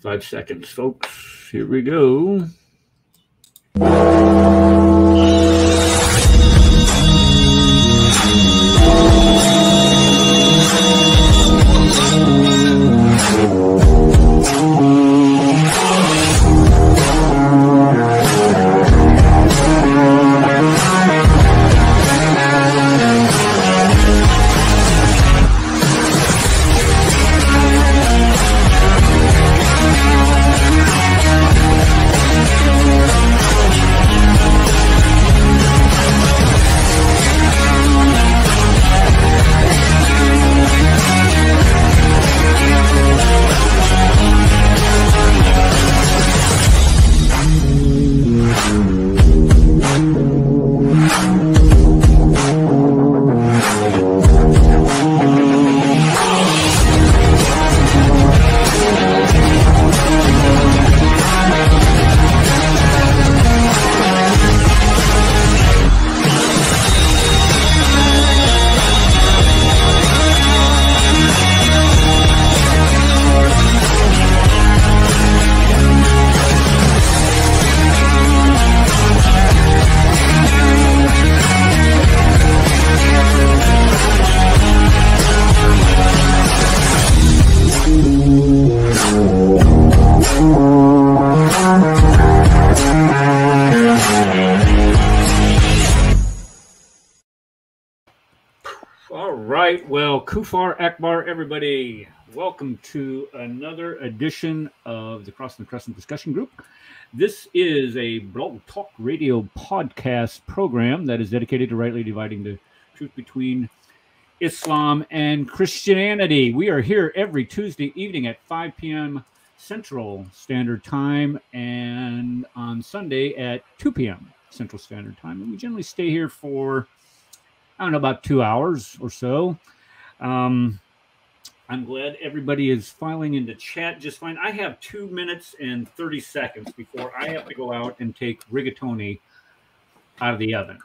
5 seconds, folks. Here we go. Well, Kufar Akbar, everybody. Welcome to another edition of the Cross and the Crescent discussion group. This is a blog talk radio podcast program that is dedicated to rightly dividing the truth between Islam and Christianity. We are here every Tuesday evening at 5 p.m. Central Standard Time and on Sunday at 2 p.m. Central Standard Time. And we generally stay here for, I don't know, about 2 hours or so. I'm glad everybody is filing into chat just fine. I have 2 minutes and 30 seconds before I have to go out and take rigatoni out of the oven.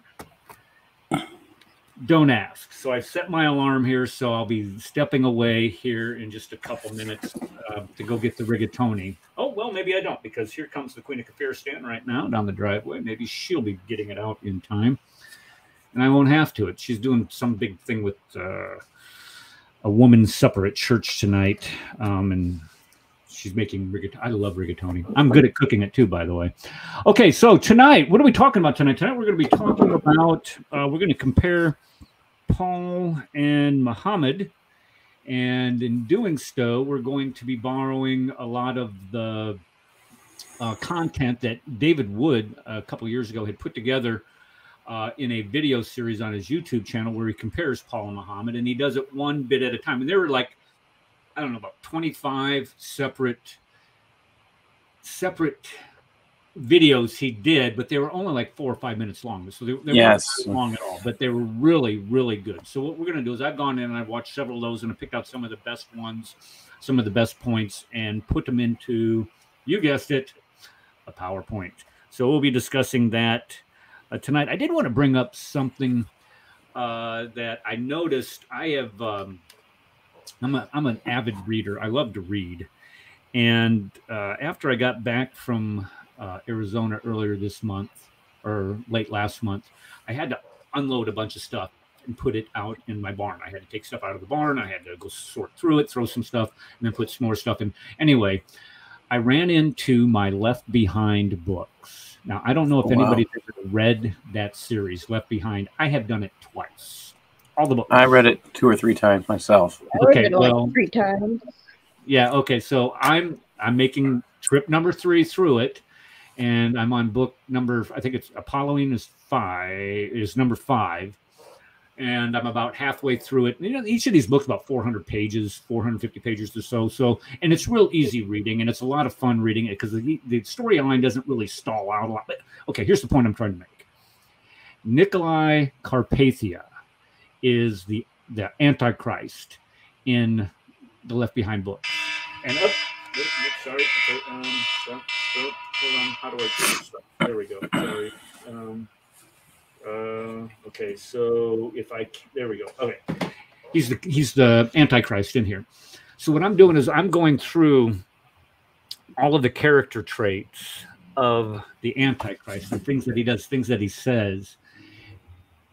Don't ask. So I've set my alarm here, so I'll be stepping away here in just a couple minutes to go get the rigatoni. Oh, well, maybe I don't, because here comes the Queen of Kafiristan right now down the driveway. Maybe she'll be getting it out in time, and I won't have to. She's doing some big thing with a woman's supper at church tonight, and she's making rigatoni. I love rigatoni. I'm good at cooking it too, by the way. Okay, so tonight, what are we talking about tonight? Tonight we're going to be talking about, we're going to compare Paul and Muhammad, and in doing so, we're going to be borrowing a lot of the content that David Wood a couple years ago had put together in a video series on his YouTube channel where he compares Paul and Muhammad, and he does it one bit at a time. And there were like, I don't know, about 25 separate videos he did, but they were only like 4 or 5 minutes long. So they weren't long at all, but they were really, really good. So what we're going to do is I've gone in and I've watched several of those and I picked out some of the best ones, some of the best points, and put them into, you guessed it, a PowerPoint. So we'll be discussing that tonight. I did want to bring up something that I noticed. I have, I'm an avid reader. I love to read. And after I got back from Arizona earlier this month, or late last month, I had to unload a bunch of stuff and put it out in my barn. I had to take stuff out of the barn. I had to go sort through it, throw some stuff, and then put some more stuff in. Anyway, I ran into my Left Behind books. Now, I don't know if anybody's ever read that series, Left Behind. I have done it twice. All the books. I read it 2 or 3 times myself. Okay, well, like 3 times. Yeah, okay. So I'm making trip number 3 through it, and I'm on book number, I think it's Apolloine is number 5. And I'm about halfway through it. You know, each of these books about 400 pages, 450 pages or so. So, and it's real easy reading, and it's a lot of fun reading it because the storyline doesn't really stall out a lot. But okay, here's the point I'm trying to make. Nikolai Carpathia is the Antichrist in the Left Behind book. And sorry. Okay, hold on. How do I do this stuff? There we go. Sorry. Okay, so there we go. Okay, he's the Antichrist in here. So what I'm doing is I'm going through all of the character traits of the Antichrist, the things that he does, things that he says,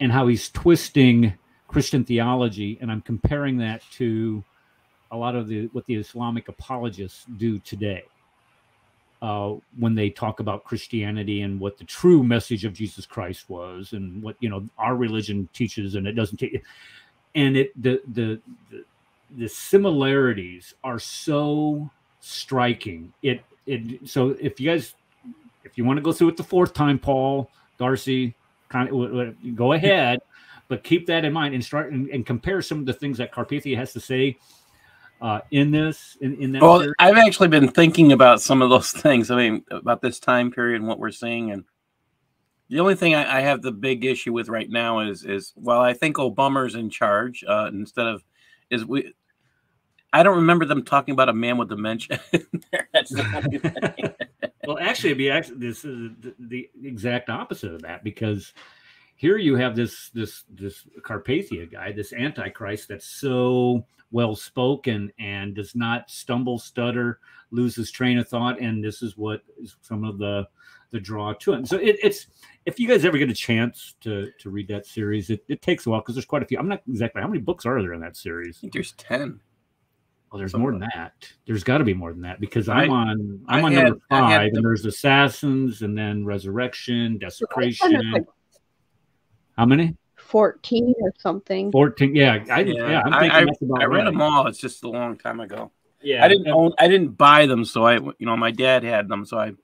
and how he's twisting Christian theology. And I'm comparing that to a lot of what the Islamic apologists do today. When they talk about Christianity and what the true message of Jesus Christ was, and what our religion teaches, and it doesn't take. And the similarities are so striking. So if you want to go through it the fourth time, Paul, Darcy, go ahead, but keep that in mind and start and compare some of the things that Carpathia has to say. In that series. I've actually been thinking about some of those things. I mean, about this time period and what we're seeing. And the only thing I have the big issue with right now is I think Obama's in charge I don't remember them talking about a man with dementia. That's the only thing. Well, actually, this is the exact opposite of that, because here you have this Carpathia guy, this Antichrist that's so well spoken and does not stumble, stutter, lose his train of thought, and this is what is some of the draw to it. So it's if you guys ever get a chance to read that series, it takes a while because there's quite a few. I'm not exactly how many books are there in that series. I think there's 10. Well, there's more than that. There's got to be more than that, because I'm on number 5, and there's Assassins, and then Resurrection, Desecration. How many? 14 or something. 14. Yeah. I'm thinking that's about I read them all. It's just a long time ago. Yeah. I didn't buy them, so my dad had them, so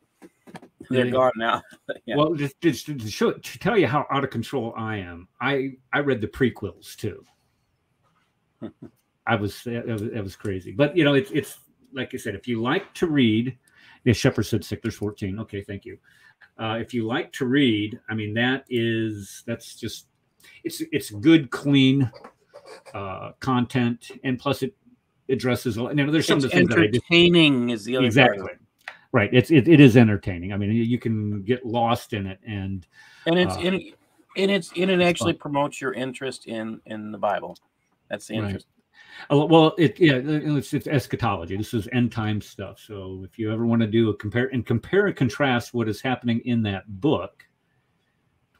they're gone now. Yeah. Well, just to tell you how out of control I am, I read the prequels too. It was crazy. But it's like I said, if you like to read, Shepard said sick, there's 14. Okay, thank you. If you like to read, I mean, that's just it's good, clean content, and plus it addresses. There's some of the things entertaining is the other exactly part. Right. It is entertaining. I mean, you can get lost in it, and it actually promotes your interest in the Bible. That's the interest. Right. Well, it's eschatology. This is end time stuff. So if you ever want to do compare and contrast what is happening in that book,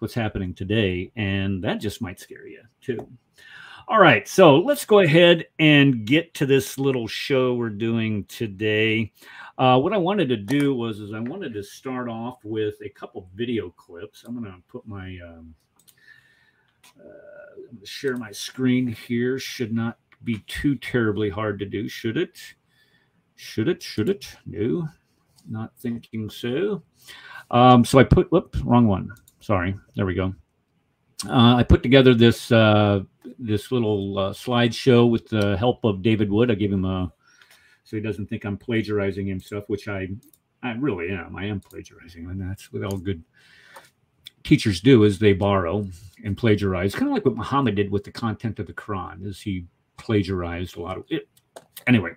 what's happening today, and that just might scare you too. All right, so let's go ahead and get to this little show we're doing today. What I wanted to do was I wanted to start off with a couple video clips. I'm going to put my share my screen here. Should not be too terribly hard to do, should it? Should it? No, not thinking so. So I put, wrong one. Sorry. There we go. I put together this little slideshow with the help of David Wood. I gave him so he doesn't think I'm plagiarizing him stuff, which I really am. I am plagiarizing, and that's what all good teachers do, is they borrow and plagiarize. Kind of like what Muhammad did with the content of the Quran, is he plagiarized a lot of it. Anyway,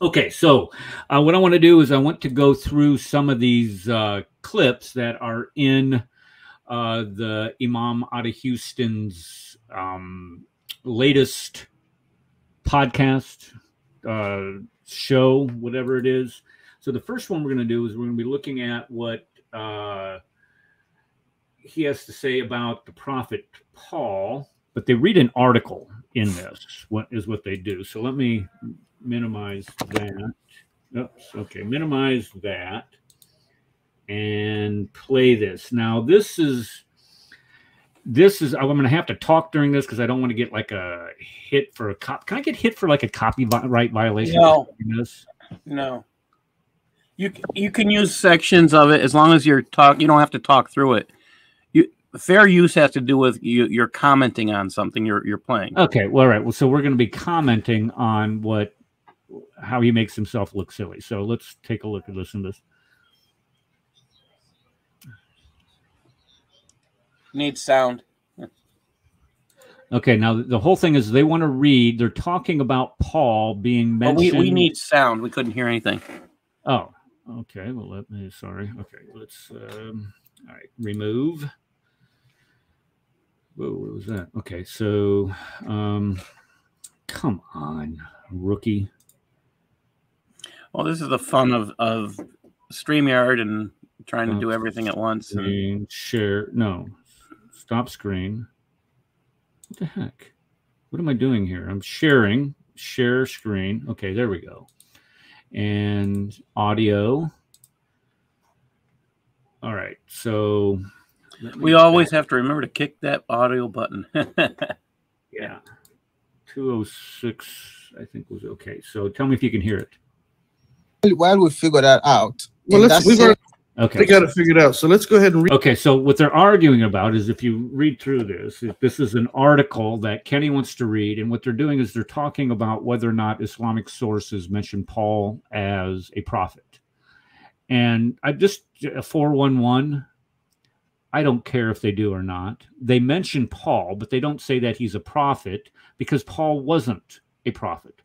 okay, so what I want to do is I want to go through some of these clips that are in the Imam out of Houston's latest podcast show, whatever it is. So the first one we're going to do is we're going to be looking at what he has to say about the prophet Paul, but they read an article in this. What they do? So let me minimize that. Oops. Okay, minimize that and play this. Now this is I'm going to have to talk during this because I don't want to get like a hit for a Can I get hit for like a copyright violation? No. You can use sections of it as long as you don't have to talk through it. Fair use has to do with you're commenting on something you're playing. Okay, well, all right. Well, so we're going to be commenting on how he makes himself look silly. So let's take a look and listen to this. Needs sound. Okay, now the whole thing is they want to read. They're talking about Paul being mentioned. We need sound. We couldn't hear anything. Oh, okay. Well, sorry. Okay, let's. All right, remove. Whoa, what was that? Okay, so, come on, rookie. Well, this is the fun of StreamYard and trying to do everything at once. And share. No. Stop screen. What the heck? What am I doing here? I'm sharing. Share screen. Okay, there we go. And audio. All right. So we always have to remember to kick that audio button. Yeah. 206, I think was okay. So tell me if you can hear it. While we figure that out. Well, we got to figure it out. So let's go ahead and read. Okay, so what they're arguing about is, if you read through this is an article that Kenny wants to read, and what they're doing is they're talking about whether or not Islamic sources mention Paul as a prophet. And I just 411. I don't care if they do or not. They mention Paul, but they don't say that he's a prophet, because Paul wasn't a prophet.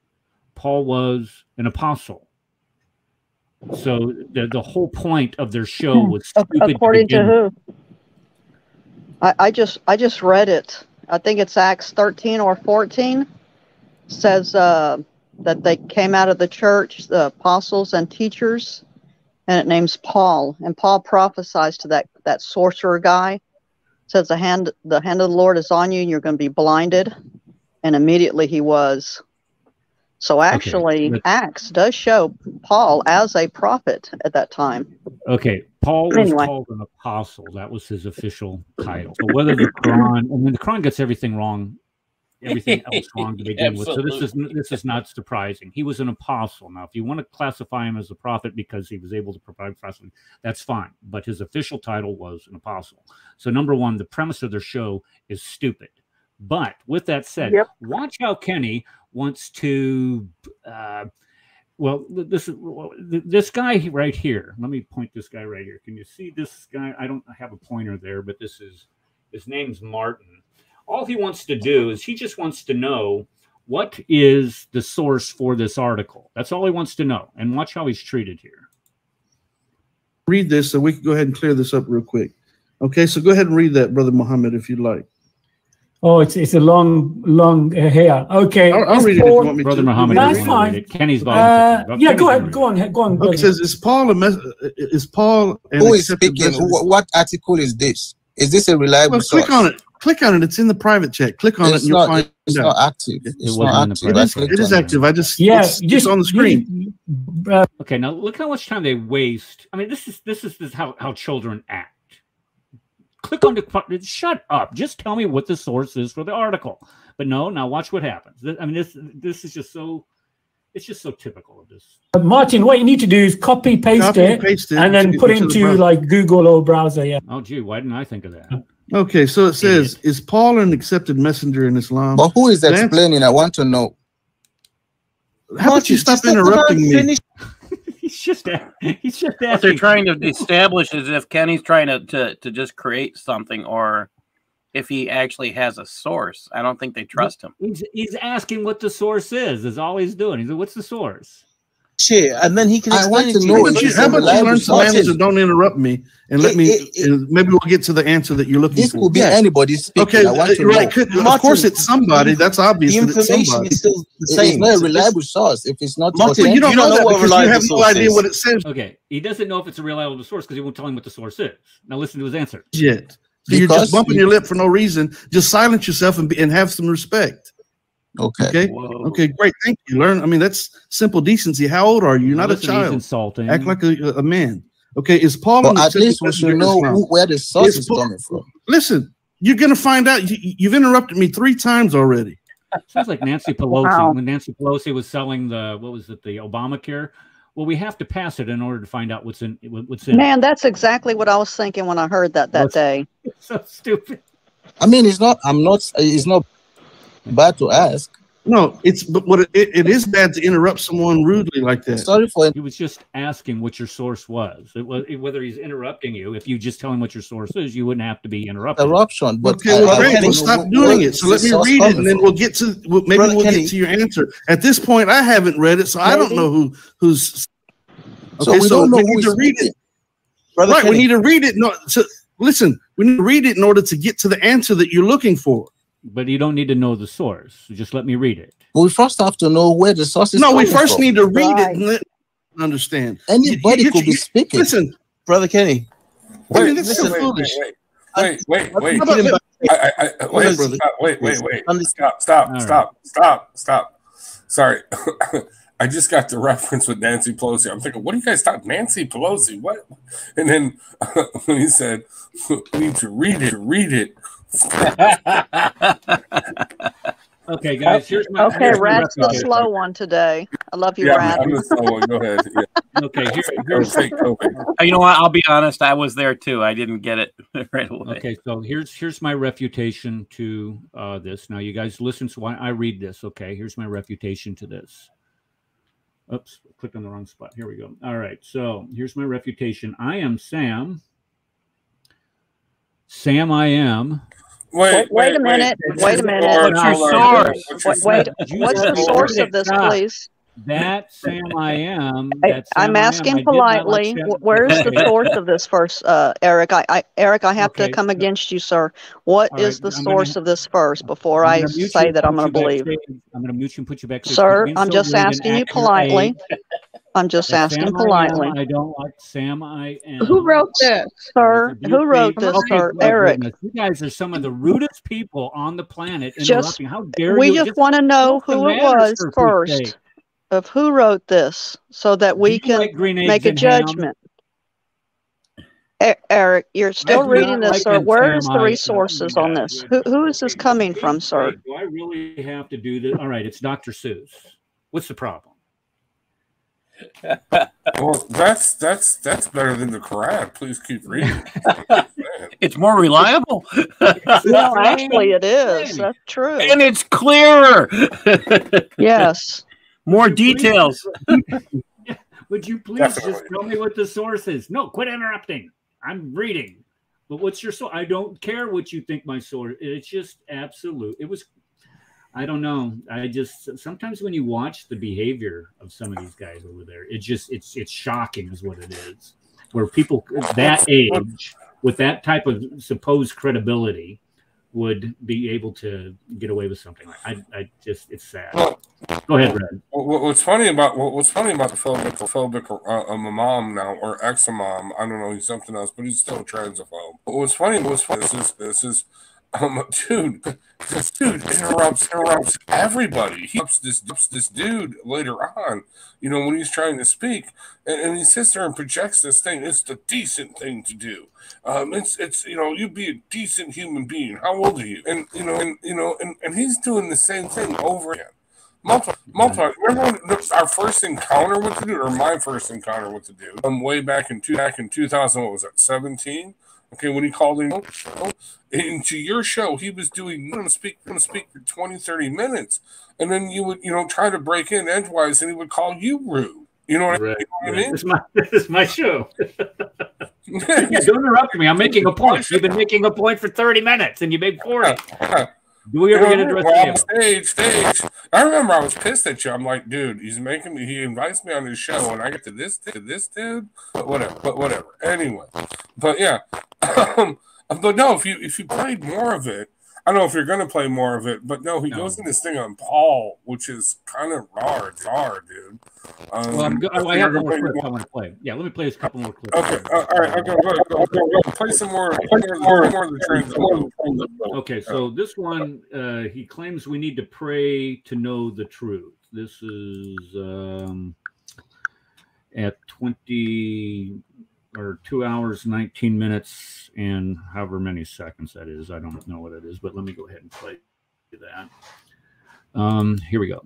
Paul was an apostle. So the whole point of their show was stupid. According to who? I just read it. I think it's Acts 13 or 14. Says that they came out of the church, the apostles and teachers, and it names Paul. And Paul prophesies to that sorcerer guy. Says the hand of the Lord is on you, and you're going to be blinded. And immediately he was. So actually, Acts does show Paul as a prophet at that time. Okay, Paul was called an apostle. That was his official title. So whether the Quran, I mean, the Quran gets everything wrong, everything else wrong to begin with. So this is not surprising. He was an apostle. Now, if you want to classify him as a prophet because he was able to provide prophecy, that's fine. But his official title was an apostle. So number one, the premise of their show is stupid. But with that said, watch how Kenny wants to, this guy right here. Let me point this guy right here. Can you see this guy? I don't have a pointer there, but his name's Martin. All he wants to do is he just wants to know what is the source for this article. That's all he wants to know. And watch how he's treated here. Read this so we can go ahead and clear this up real quick. Okay, so go ahead and read that, Brother Muhammad, if you'd like. Oh, it's a long hair. Okay, I'll read it if you want me Brother to. Muhammad, that's fine. Kenny's volunteering. Yeah, go on. Okay, it says, is Paul who is speaking? What article is this? Is this a reliable source? Click on it. Click on it. It's in the private chat. Click on it and you'll find it's out. Not active. It's not active. It is active. I just it's on the screen. Okay, now look how much time they waste. I mean, this is how children act. Click on the. Shut up! Just tell me what the source is for the article. But no, now watch what happens. I mean, this is just so. It's just so typical of this. Martin, what you need to do is copy paste it, and then put it into like Google or browser. Yeah. Oh, gee, why didn't I think of that? Okay, so it says, is Paul an accepted messenger in Islam? But who is explaining? I want to know. How about you stop interrupting me? He's just asking. What they're trying to establish is if Kenny's trying to just create something, or if he actually has a source. I don't think they trust him. He's asking what the source is all he's doing. He's like, what's the source? Shit, and then he can explain it to you. How about you learn some manners and don't interrupt me, and let me. Maybe we'll get to the answer that you're looking for. This could be anybody speaking. Okay, right. Of course, it's somebody. That's obvious. The information is still the same. It's not a reliable source. If it's not, Martin, you don't know that because you have no idea what it says. Okay, he doesn't know if it's a reliable source because he won't tell him what the source is. Now listen to his answer. Yet, so you're just bumping your lip for no reason. Just silence yourself and have some respect. Okay. Okay, great. Thank you. Learn. I mean, that's simple decency. How old are you? You're not a child. Insulting. Act like a man. Okay, is Paul? Well, at least we should know where the source is coming from. Listen, you're gonna find out. You've interrupted me 3 times already. Sounds like Nancy Pelosi when Nancy Pelosi was selling the the Obamacare. Well, we have to pass it in order to find out what's in. Man, that's exactly what I was thinking when I heard that day. It's so stupid. I mean, it's not. It's not bad to ask. No, but what it is bad to interrupt someone rudely like that. Sorry for it. He was just asking what your source was. It was whether he's interrupting you. If you just tell him what your source is, you wouldn't have to be interrupted. Interruption. But okay, we'll stop doing it. So let me read it, and then we'll get to get to your answer. At this point, I haven't read it, so I don't know who's. Okay, so we need to read it. Right, we need to read it. No, so listen, we need to read it in order to get to the answer that you're looking for. But you don't need to know the source. So just let me read it. We first have to know where the source is. No, we first need to read it. understand. Anybody could be speaking. Listen, Brother Kenny. I mean, this is so foolish. Wait. Stop. Sorry. I just got the reference with Nancy Pelosi. I'm thinking, what do you guys talk? Nancy Pelosi, what? And then when he said, we need to read it. Okay, guys, here's my... Okay, Rad's the slow one today. I love you, Rad. I'm the slow one. Go ahead. Yeah. Okay, here's you know what? I'll be honest. I was there too. I didn't get it right away. Okay, so here's my refutation to this. Now, you guys listen to why I read this. Okay, here's my refutation to this. Oops, clicked on the wrong spot. Here we go. All right, so here's my refutation. I am Sam. Sam, I am. Wait a minute. What's your source? What's the source of this, please? That Sam I am. I'm asking politely. Where's the source of this first, Eric? Eric, I have to come against you, sir. What is the source of this first before I say that I'm going to believe? I'm going to mute you and put you back. Sir, I'm just asking you politely. I'm just asking politely. I don't like Sam I am. Who wrote this, sir? Who wrote this, sir? Eric. You guys are some of the rudest people on the planet. How dare you? We just want to know who it was first. Of who wrote this, so that we can make a judgment. Eric, you're still reading this, sir. Where's the resources on this? Who is this coming from, sir? Do I really have to do this? All right, it's Dr. Seuss. What's the problem? Well, that's better than the Quran. Please keep reading. It's more reliable. No, actually, it is. That's true, and it's clearer. Yes. More details. Would you please just tell me what the source is? No, quit interrupting. I'm reading. But what's your source? I don't care what you think my source. It's just absolute. It was, I don't know. I just, sometimes when you watch the behavior of some of these guys over there, it's shocking is what it is. Where people that age with that type of supposed credibility would be able to get away with something. I just, it's sad. Go ahead, Red. What's funny about the phobic mom now, or ex-mom, I don't know, he's something else, but he's still a transphobe. What's funny, this is dude interrupts everybody. He interrupts this dude later on, you know, when he's trying to speak, and he sits there and projects this thing. It's the decent thing to do. It's you know, you be a decent human being. How old are you? And and he's doing the same thing over again. Multiple. Remember when our first encounter with the dude, or my first encounter with the dude, way back in 2000. What was that? 17. Okay, when he called into your show, he was doing going to speak for 20, 30 minutes, and then you would try to break in edgewise, and he would call you rude. You know what I mean? This is my show. Yeah, don't interrupt me. I'm making a point. You've been making a point for 30 minutes, and you made 40. Do we ever get addressed? Stage. I remember I was pissed at you. I'm like, dude, he invites me on his show, and I get to this dude. But whatever. Anyway, but yeah. But no, if you played more of it, I don't know if you're going to play more of it, but no, he goes in this thing on Paul, which is kind of raw, dude. Well, I have more clips I want to play. Yeah, let me play a couple more clips. Okay, all right, go. Play some more. More of the trends. Okay, so this one, he claims we need to pray to know the truth. This is at 2 hours, 19 minutes, and however many seconds that is. I don't know what it is, but let me go ahead and play that. Here we go.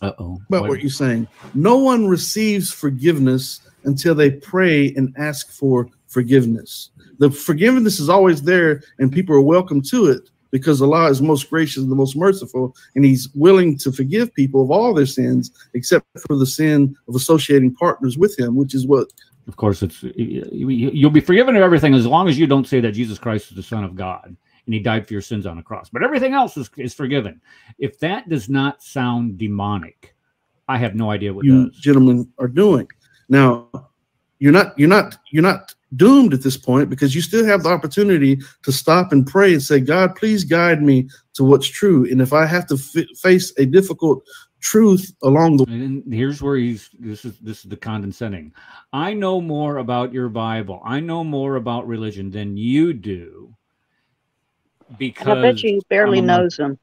About what you're saying. No one receives forgiveness until they pray and ask for forgiveness. The forgiveness is always there, and people are welcome to it because Allah is most gracious and the most merciful, and He's willing to forgive people of all their sins except for the sin of associating partners with Him, which is what. Of course, you'll be forgiven of everything as long as you don't say that Jesus Christ is the Son of God and He died for your sins on the cross. But everything else is forgiven. If that does not sound demonic, I have no idea what you gentlemen are doing. Now, you're not doomed at this point because you still have the opportunity to stop and pray and say, God, please guide me to what's true. And if I have to face a difficult truth along the way. And here's where this is the condescending. I know more about your Bible. I know more about religion than you do. Because I bet you he barely knows them.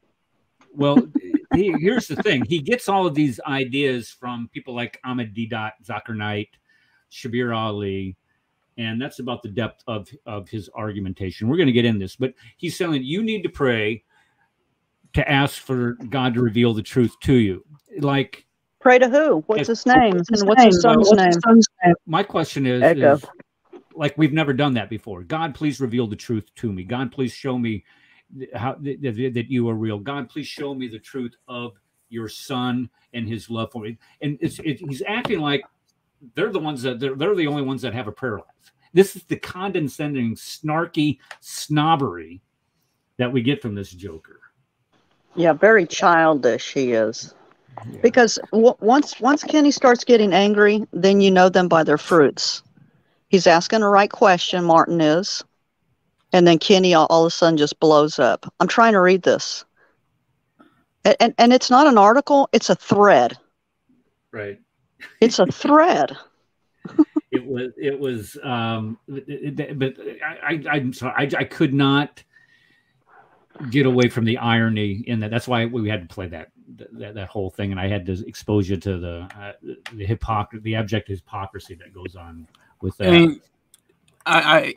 Well, here's the thing. He gets all of these ideas from people like Ahmed Deedat, Zakir Naik, Shabir Ali, and that's about the depth of his argumentation. We're going to get in this, but he's saying you need to pray to ask for God to reveal the truth to you. Like, pray to who? What's his name? And what's his son's name? My question is, like, we've never done that before. God, please reveal the truth to me. God, please show me how that you are real. God, please show me the truth of your son and his love for me. And he's acting like they're the ones that they're the only ones that have a prayer life. This is the condescending, snarky snobbery that we get from this joker. Yeah, very childish he is. Yeah. Because once Kenny starts getting angry, then you know them by their fruits. He's asking the right question, Martin is. And then Kenny all of a sudden just blows up. I'm trying to read this. And it's not an article, it's a thread. Right. It's a thread. It was but I'm sorry, I could not get away from the irony in that. That's why we had to play that whole thing, and I had to expose you to the abject hypocrisy that goes on with that. I mean, I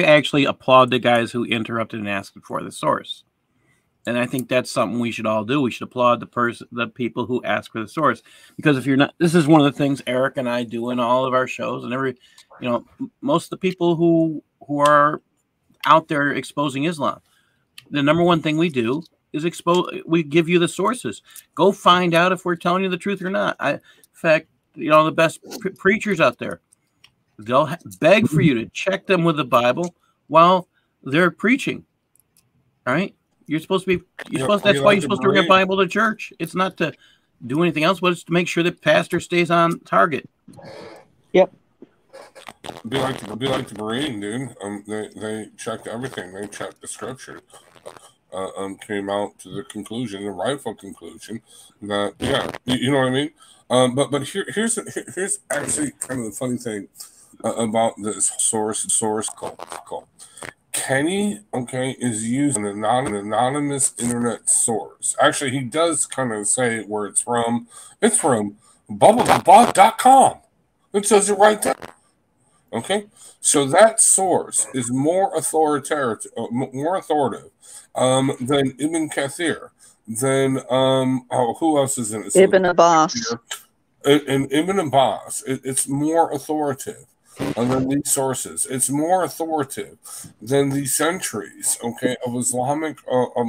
actually applaud the guys who interrupted and asked for the source, and I think that's something we should all do. We should applaud the people who ask for the source, because if you're not, this is one of the things Eric and I do in all of our shows, and most of the people who are out there exposing Islam, the number one thing we do is we give you the sources. Go find out if we're telling you the truth or not. In fact, the best preachers out there, they'll beg for you to check them with the Bible while they're preaching. All right, that's why you're supposed to bring a Bible to church. It's not to do anything else, but it's to make sure that pastor stays on target. Yep. Be like the Marine, dude. They checked everything. They checked the scripture. Came out to the conclusion, the rightful conclusion, that you know what I mean. But here's actually kind of the funny thing about this source call. Kenny, is using an anonymous internet source. Actually, he does kind of say where it's from. It's from bubblebot.com. It says it right there. Okay, so that source is more authoritative than Ibn Kathir, than who else is in it? Ibn Abbas. And Ibn Abbas, it's more authoritative than these sources. It's more authoritative than the centuries, of Islamic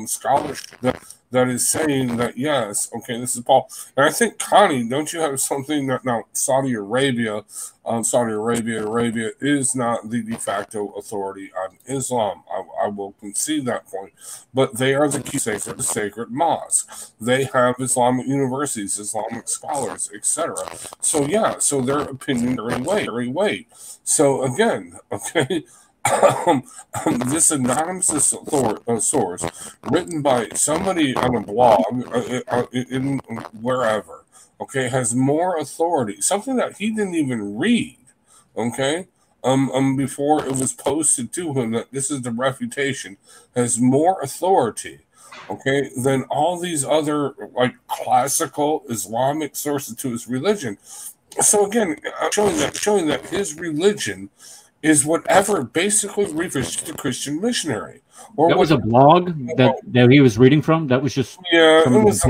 scholarship that is saying that, yes, this is Paul. And I think, Connie, don't you have something that now Saudi Arabia is not the de facto authority on Islam. I will concede that point. But they are the key sacred mosque. They have Islamic universities, Islamic scholars, etc. So, so their opinion carry weight. So, again, this anonymous source written by somebody on a blog in wherever, has more authority. Something that he didn't even read, before it was posted to him, that this is the refutation, has more authority, than all these other classical Islamic sources to his religion. So again, showing that his religion is whatever basically refers to the Christian missionary. Or that was a blog that he was reading from. That was just it was a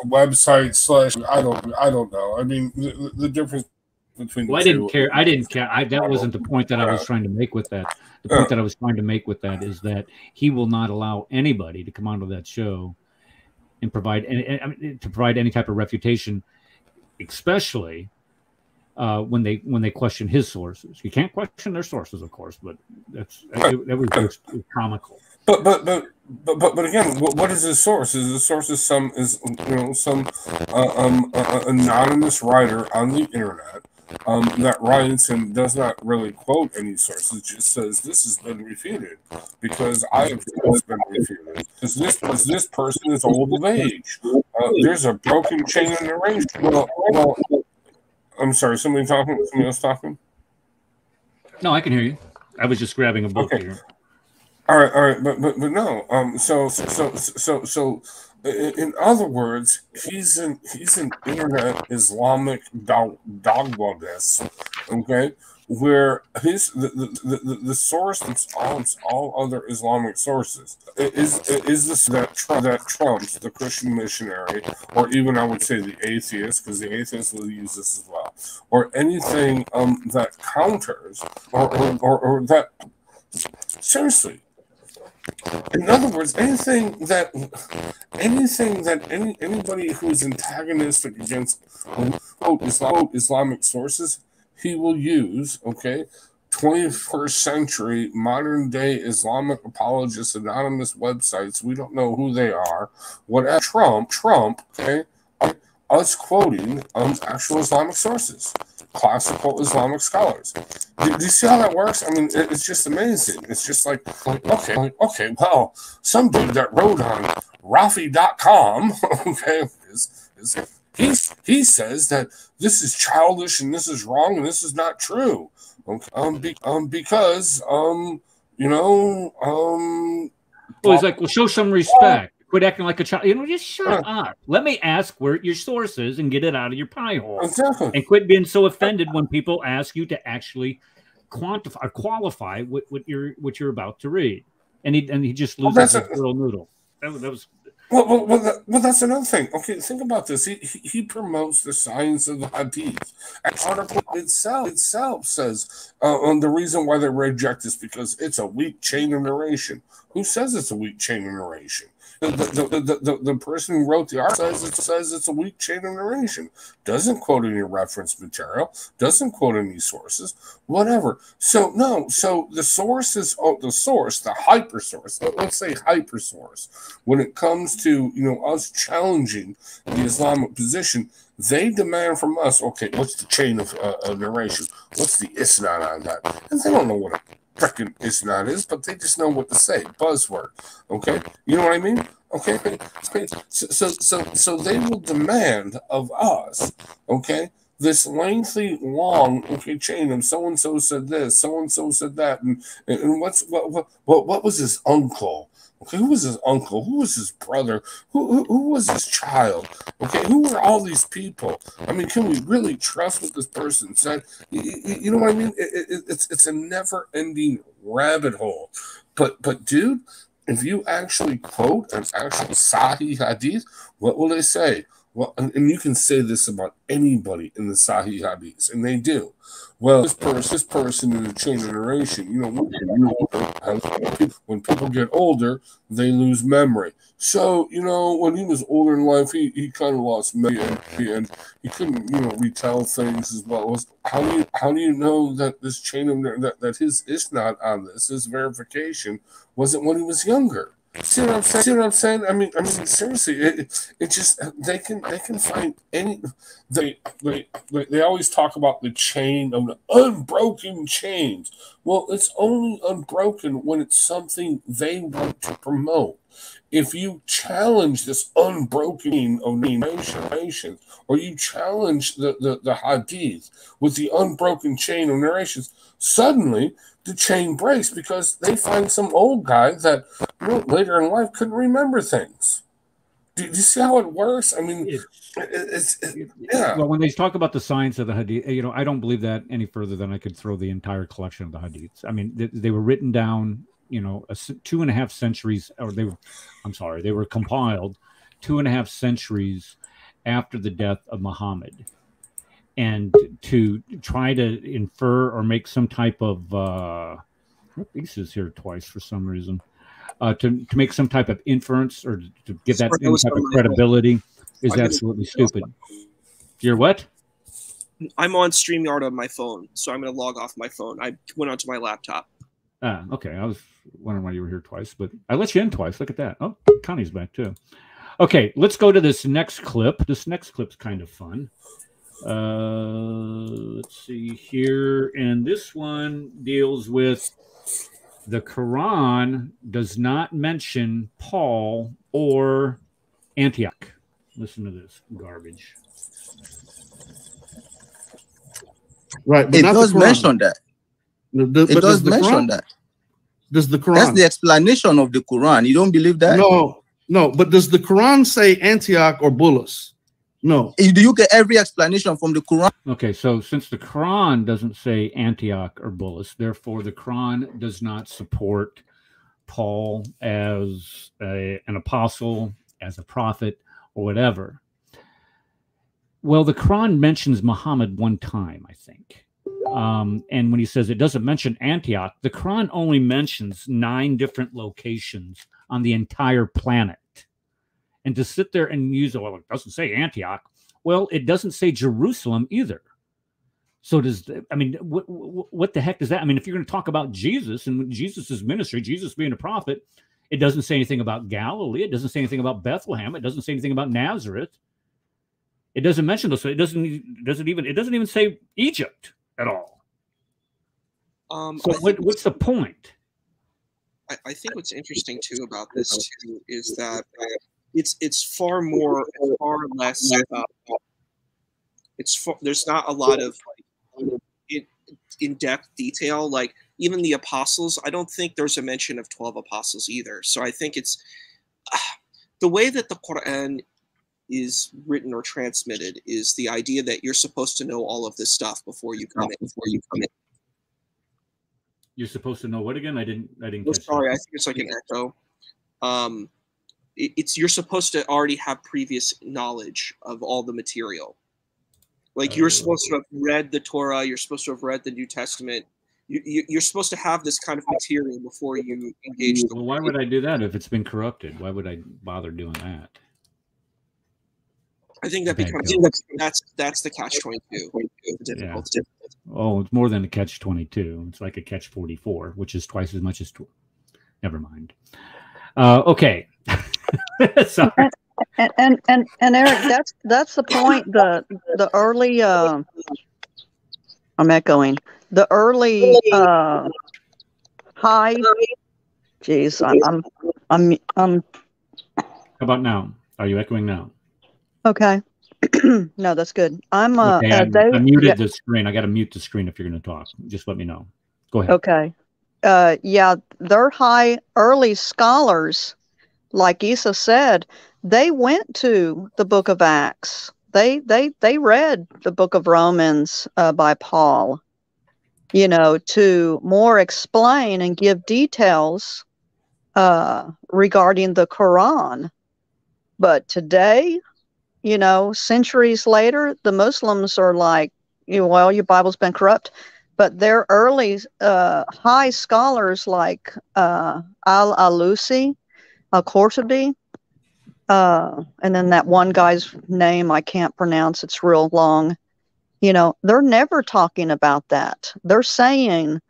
website / I don't know. I mean, the difference between. Well, I didn't care. That wasn't the point that I was trying to make with that. The point that I was trying to make with that is that he will not allow anybody to come onto that show and provide any type of refutation, especially when they question his sources. You can't question their sources, of course, but that was just comical. But again, what is his source? Is the source some anonymous writer on the internet that writes and does not really quote any sources, just says this has been refuted because I have been refuted. Because this person is old of age. There's a broken chain of narration. Well, I'm sorry, somebody else talking? No, I can hear you. I was just grabbing a book here. All right, but no. So in other words, he's an internet Islamic dogwadess, okay, where the source that's on all other Islamic sources is this that trumps the Christian missionary, or even I would say the atheist, because the atheists will use this as well, or anything that counters or that seriously. In other words, anything that anybody who is antagonistic against quote Islamic sources, he will use 21st century modern day Islamic apologists, anonymous websites. We don't know who they are. Whatever Trump, us quoting actual Islamic sources, classical Islamic scholars. Do you see how that works? I mean, it's just amazing. It's just like okay, well, some dude that wrote on Rafi.com, he says that this is childish and this is wrong and this is not true. Because well, he's like, well, show some respect. Quit acting like a child. Just shut up. Let me ask where your source is and get it out of your pie hole. Exactly. And quit being so offended when people ask you to actually quantify or qualify what you're about to read. And he just loses his little noodle. That was. Well, that's another thing. Okay, think about this. He promotes the science of the hadith. And the article itself says the reason why they reject this because it's a weak chain of narration. Who says it's a weak chain of narration? The person who wrote the article says it's a weak chain of narration. Doesn't quote any reference material. Doesn't quote any sources. Whatever. So the source is the hyper source. Let's say hyper source. When it comes to us challenging the Islamic position, they demand from us. Okay, what's the chain of narration? What's the isnad on that? And they don't know what freaking isnad is, but they just know what to say. Buzzword. Okay, you know what I mean? Okay, so they will demand of us. Okay, this lengthy, long chain of so and so said this, so and so said that, and what was his uncle? Okay, who was his uncle? Who was his brother? Who was his child? Okay, who were all these people? I mean, can we really trust what this person said? You know what I mean? It's a never-ending rabbit hole. But dude, if you actually quote an actual Sahih Hadith, what will they say? Well, and you can say this about anybody in the Sahih Hadiths, and they do. Well, this person in the chain of narration, when people get older, they lose memory. So, when he was older in life, he kind of lost memory, and he couldn't, retell things as well. How do you know that this chain of that his isnad on this, his verification, wasn't when he was younger? See what I'm saying? I mean, seriously, it just they can find any. They always talk about the chain of the unbroken chains. Well, it's only unbroken when it's something they want to promote. If you challenge this unbroken of narrations, or you challenge the hadith with the unbroken chain of narrations, suddenly the chain breaks because they find some old guy that later in life couldn't remember things. Do you see how it works? I mean, yeah. Well, when they talk about the science of the hadith, I don't believe that any further than I could throw the entire collection of the hadiths. I mean, they were written down, 2.5 centuries, or they were compiled 2.5 centuries after the death of Muhammad. And to try to infer or make some type of this is here twice for some reason, to make some type of inference or to give that any type of credibility is absolutely stupid. You're what? I'm on StreamYard on my phone, so I'm going to log off my phone. I went onto my laptop. Okay. I was wondering why you were here twice, but I let you in twice. Look at that. Oh, Connie's back too. Okay, let's go to this next clip. This next clip's kind of fun. Let's see here. And this one deals with the Quran does not mention Paul or Antioch. Listen to this garbage. Right, but it does mention that. It does mention that. Does the Quran? That's the explanation of the Quran. You don't believe that? No. But does the Quran say Antioch or Bulus? No. Do you get every explanation from the Quran? Okay, so since the Quran doesn't say Antioch or Bulus, therefore the Quran does not support Paul as an apostle, as a prophet, or whatever. Well, the Quran mentions Muhammad one time, I think. And when he says it doesn't mention Antioch, the Quran only mentions 9 different locations on the entire planet. And to sit there and use, well, it doesn't say Antioch. Well, it doesn't say Jerusalem either. So what the heck is that? I mean, if you're going to talk about Jesus and Jesus's ministry, Jesus being a prophet, it doesn't say anything about Galilee. It doesn't say anything about Bethlehem. It doesn't say anything about Nazareth. It doesn't mention those. It doesn't even say Egypt at all. So what's the point? I think what's interesting too about this too is that it's far less. There's not a lot of in-depth detail. Like even the apostles, I don't think there's a mention of 12 apostles either. So I think it's the way that the Quran is written or transmitted is the idea that you're supposed to know all of this stuff before you come in. You're supposed to know what again? I didn't. Sorry, I think it's like an echo. You're supposed to already have previous knowledge of all the material. Like you're supposed to have read the Torah. You're supposed to have read the New Testament. You're supposed to have this kind of material before you engage. Well, why would I do that if it's been corrupted? Why would I bother doing that? I think that becomes that's the catch-22. Yeah. Oh, it's more than a catch-22. It's like a catch-44, which is twice as much as. Never mind. Okay. Sorry. And Eric, that's the point. The early. I'm echoing. The early high. Geez, I'm. How about now? Are you echoing now? Okay. No, that's good. I'm okay, I muted the screen. I got to mute the screen if you're going to talk. Just let me know. Go ahead. Okay. Yeah, they're early scholars, like Isa said, they went to the book of Acts. They read the book of Romans by Paul, to more explain and give details regarding the Quran. But today, centuries later, the Muslims are like, well, your Bible's been corrupt. But their early high scholars like Al-Alusi, Al-Qurtubi, and then that one guy's name I can't pronounce, it's real long. They're never talking about that. They're saying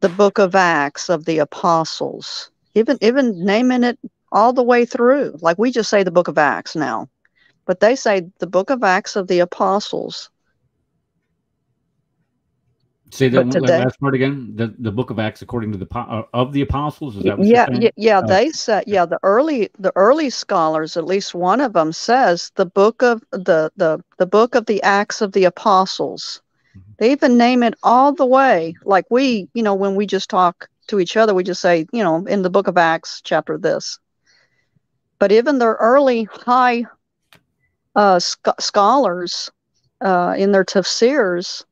the book of Acts of the Apostles, even naming it all the way through. Like we just say the book of Acts now. But they say the book of Acts of the Apostles. Say that last part again. The book of Acts, according to of the apostles. Is that what you're saying? Yeah. They said, the early scholars, at least one of them says the book of the book of the Acts of the Apostles. Mm-hmm. They even name it all the way, like we, when we just talk to each other, we just say, in the book of Acts, chapter this. But even their early high scholars in their tafsirs,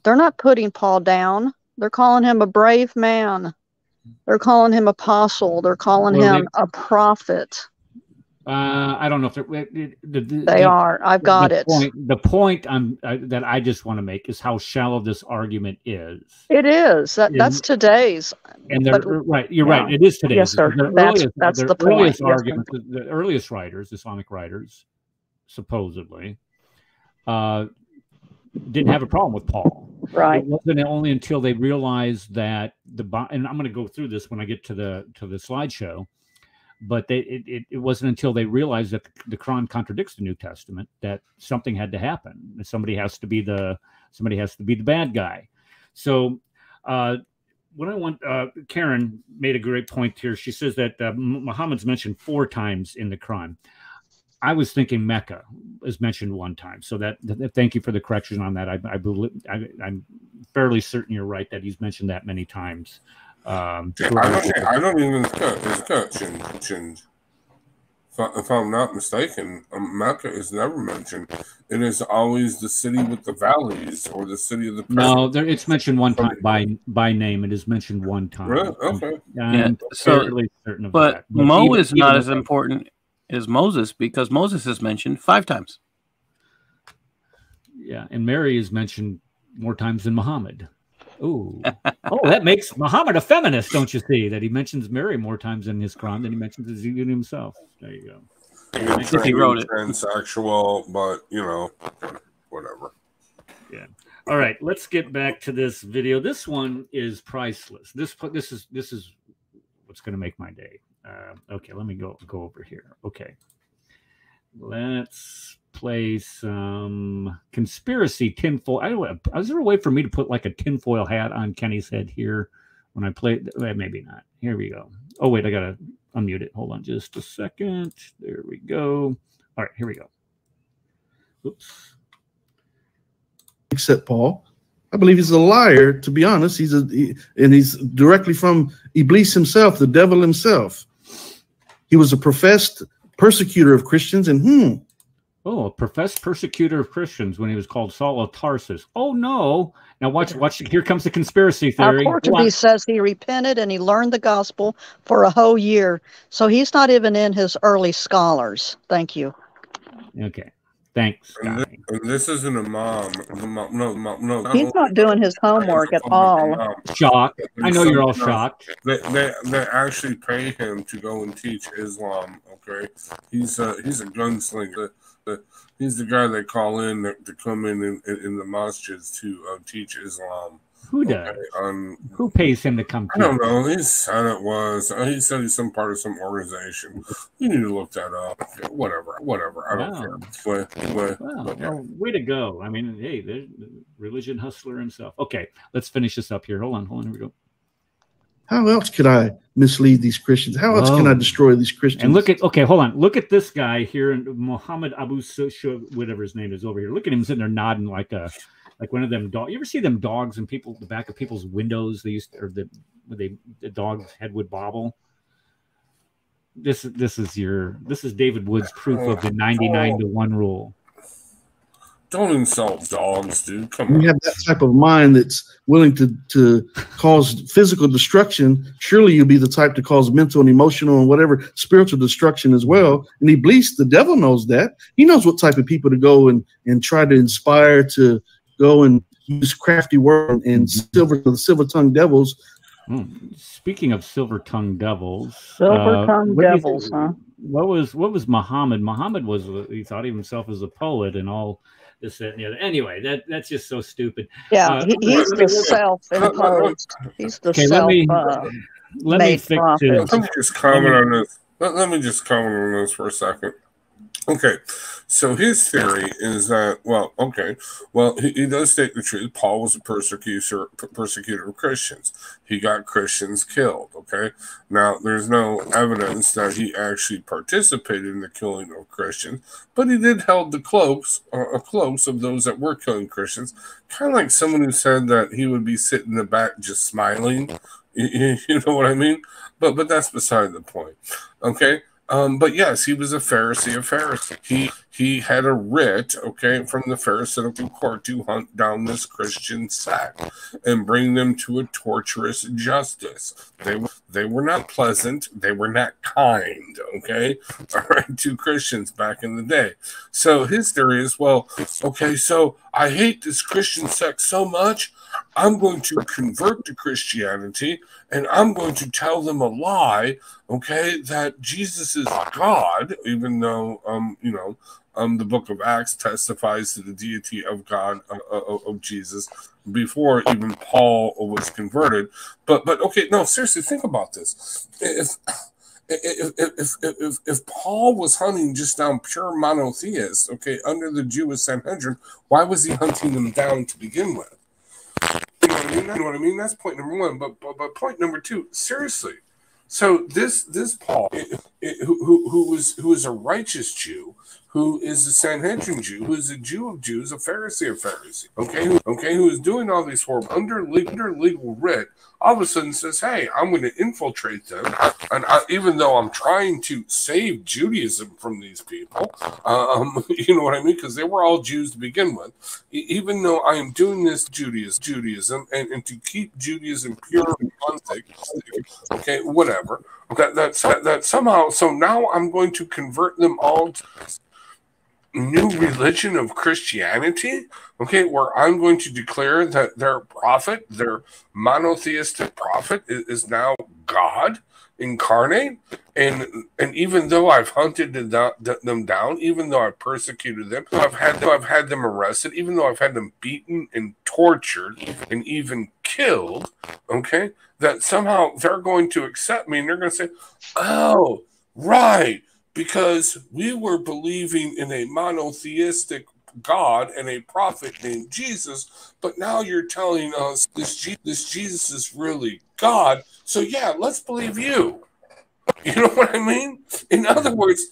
they're not putting Paul down. They're calling him a brave man. They're calling him apostle. They're calling him a prophet. I don't know if they are. I've got it. The point that I just want to make is how shallow this argument is. It is. That's today's. And right. You're right. It is today's. Yes, sir. That's the earliest point. Argument, the earliest writers, Islamic writers, supposedly, didn't have a problem with Paul. Right. It wasn't only until they realized that and I'm going to go through this when I get to the slideshow. But it wasn't until they realized that the Quran contradicts the New Testament that something had to happen. Somebody has to be the bad guy. So what I want, Karen made a great point here. She says that Muhammad's mentioned 4 times in the Quran. I was thinking Mecca is mentioned 1 time. So that thank you for the correction on that. I believe I'm fairly certain you're right that he's mentioned that many times. I don't even think if I'm not mistaken, Mecca is never mentioned. It is always the city with the valleys or the city of the No, it's mentioned 1 time by name. It is mentioned 1 time. Really? Okay. I'm fairly certain of that. But Mo is not as important as Moses because Moses is mentioned 5 times. Yeah, and Mary is mentioned more times than Muhammad. Ooh. Oh, that makes Muhammad a feminist, don't you see? That he mentions Mary more times in his Quran than he mentions Ezekiel himself. There you go. He wrote it. Transsexual, but whatever. Yeah. All right, let's get back to this video. This one is priceless. This is what's going to make my day. Okay, let me go over here. Okay, let's play some conspiracy tinfoil. Is there a way for me to put like a tinfoil hat on Kenny's head here when I play? Maybe not. Here we go. Oh wait, I gotta unmute it. Hold on just a second. There we go. All right, here we go. Oops. Except Paul, I believe he's a liar. To be honest, he's directly from Iblis himself, the devil himself. He was a professed persecutor of Christians, and Oh, a professed persecutor of Christians when he was called Saul of Tarsus. Oh no! Now watch. Here comes the conspiracy theory. Portuguese says he repented and he learned the gospel for a whole year. So he's not even in his early scholars. Thank you. Okay. Thanks. And this isn't a mom. No. He's not doing his homework at all. Shocked. I know you're all shocked. They actually pay him to go and teach Islam. Okay, he's a gunslinger. He's the guy they call in to come in the masjids to teach Islam. Who does? Who pays him to come? I don't know. He said it was. He said he's some part of some organization. You need to look that up. Whatever. I don't care. Well, way to go. I mean, hey, the religion hustler himself. Okay, let's finish this up here. Hold on. Here we go. How else could I mislead these Christians? How else can I destroy these Christians? And hold on. Look at this guy here, Muhammad Abu Sufyan, whatever his name is over here. Look at him sitting there nodding like one of them dogs. You ever see them dogs in the back of people's windows? They used to, or the dog's head would bobble. This is David Wood's proof of the 99-to-1 rule. Don't insult dogs, dude. Come on. You have that type of mind that's willing to cause physical destruction. Surely you'll be the type to cause mental and emotional and whatever spiritual destruction as well. And Iblis, the devil, knows that. He knows what type of people to go and try to inspire to go and use crafty word and silver-tongued devils. Speaking of silver-tongued devils, silver-tongued devils, huh? What was Muhammad? Muhammad he thought of himself as a poet and all this, that, and the other. Anyway, that's just so stupid. Yeah, he's the self-imposed. He's the let me fix it. Let me just comment on this. Let me just comment on this for a second. Okay, so his theory is that, he does state the truth. Paul was a persecutor of Christians. He got Christians killed, okay? Now, there's no evidence that he actually participated in the killing of Christians, but he did hold the cloaks of those that were killing Christians, kind of like someone who said that he would be sitting in the back just smiling. You know what I mean? But that's beside the point, okay? But yes, he was a Pharisee of Pharisees. He had a writ, from the Pharisaical court to hunt down this Christian sect and bring them to a torturous justice. They were not pleasant. They were not kind, all right, to Christians back in the day. So his theory is, so I hate this Christian sect so much, I'm going to convert to Christianity and I'm going to tell them a lie, that Jesus is God, even though, the book of Acts testifies to the deity of God, of Jesus, before even Paul was converted. But okay, no, seriously, think about this. if Paul was hunting just down pure monotheists, okay, under the Jewish Sanhedrin, why was he hunting them down to begin with? You know what I mean? You know what I mean? That's point number one. But point number two, seriously. So this Paul, who is a righteous Jew, who is a Sanhedrin Jew, who is a Jew of Jews, a Pharisee of Pharisees, okay, who is doing all these horrible under legal writ, all of a sudden says, "Hey, I'm going to infiltrate them," and even though I'm trying to save Judaism from these people, you know what I mean? Because they were all Jews to begin with. Even though I am doing this Judaism, and to keep Judaism pure and authentic, okay, whatever. That somehow. So now I'm going to convert them all to new religion of Christianity, okay, where I'm going to declare that their prophet, their monotheistic prophet, is now God incarnate, and even though I've hunted them down, even though I've persecuted them, I've had them arrested, even though I've had them beaten and tortured and even killed, okay, that somehow they're going to accept me and they're going to say, "Oh, right, because we were believing in a monotheistic God and a prophet named Jesus, but now you're telling us this Jesus is really God. So yeah, let's believe you." You know what I mean? In other words,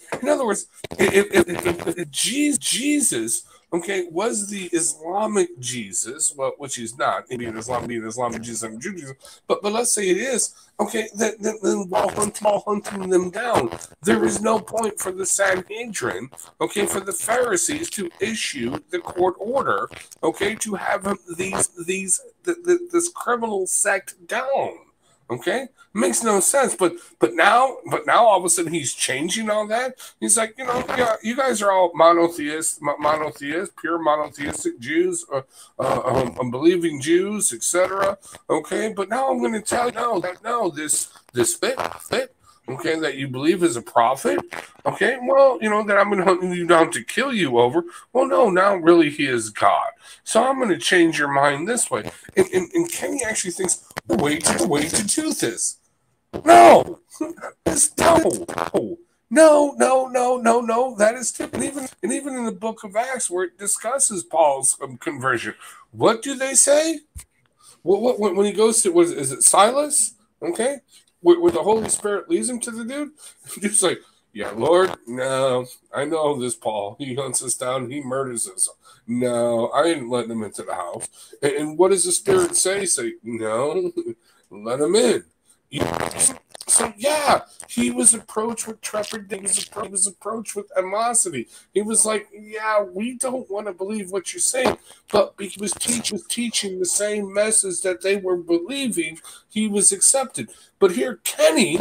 if Jesus, okay, was the Islamic Jesus, well, which he's not, being Islamic Jesus and Judaism, but let's say it is, okay, then while hunting them down, there is no point for the Sanhedrin, okay, for the Pharisees to issue the court order, okay, to have this criminal sect down. Okay, makes no sense. But now all of a sudden he's changing all that. He's like, yeah, you guys are all monotheists, pure monotheistic Jews, unbelieving Jews, etc. Okay, but now I'm going to tell you, this fit, okay, that you believe is a prophet. Okay, well, that I'm going to hunt you down to kill you over. Well, no, now really he is God. So I'm going to change your mind this way. And Kenny actually thinks, way to do this. No, no. That is too. And even in the book of Acts, where it discusses Paul's conversion, what do they say? When he goes to, what is it, Silas? Okay, where the Holy Spirit leads him to the dude, he's like, "Yeah, Lord, no, I know this Paul. He hunts us down. He murders us. No, I ain't letting him into the house." And what does the Spirit say? Say, "No, let him in." So yeah, he was approached with trepidation. He was approached with animosity. He was like, "Yeah, we don't want to believe what you're saying," but he was teaching the same message that they were believing. He was accepted. But here, Kenny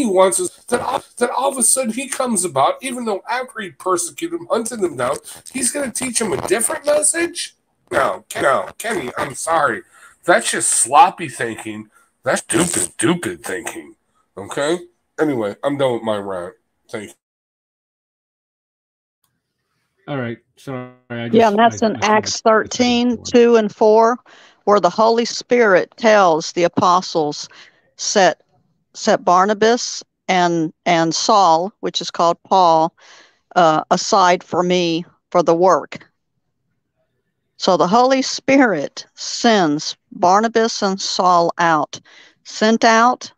wants us that all of a sudden he comes about, even though after he persecuted him, hunted them down, he's going to teach him a different message. No, Kenny, I'm sorry, that's just sloppy thinking. That's stupid thinking. Okay? Anyway, I'm done with my rant. Thank you. All right. Sorry. And that's in Acts 13, 2 and 4, where the Holy Spirit tells the apostles, set Barnabas and Saul, which is called Paul, aside for me for the work. So the Holy Spirit sends Barnabas and Saul out. Sent out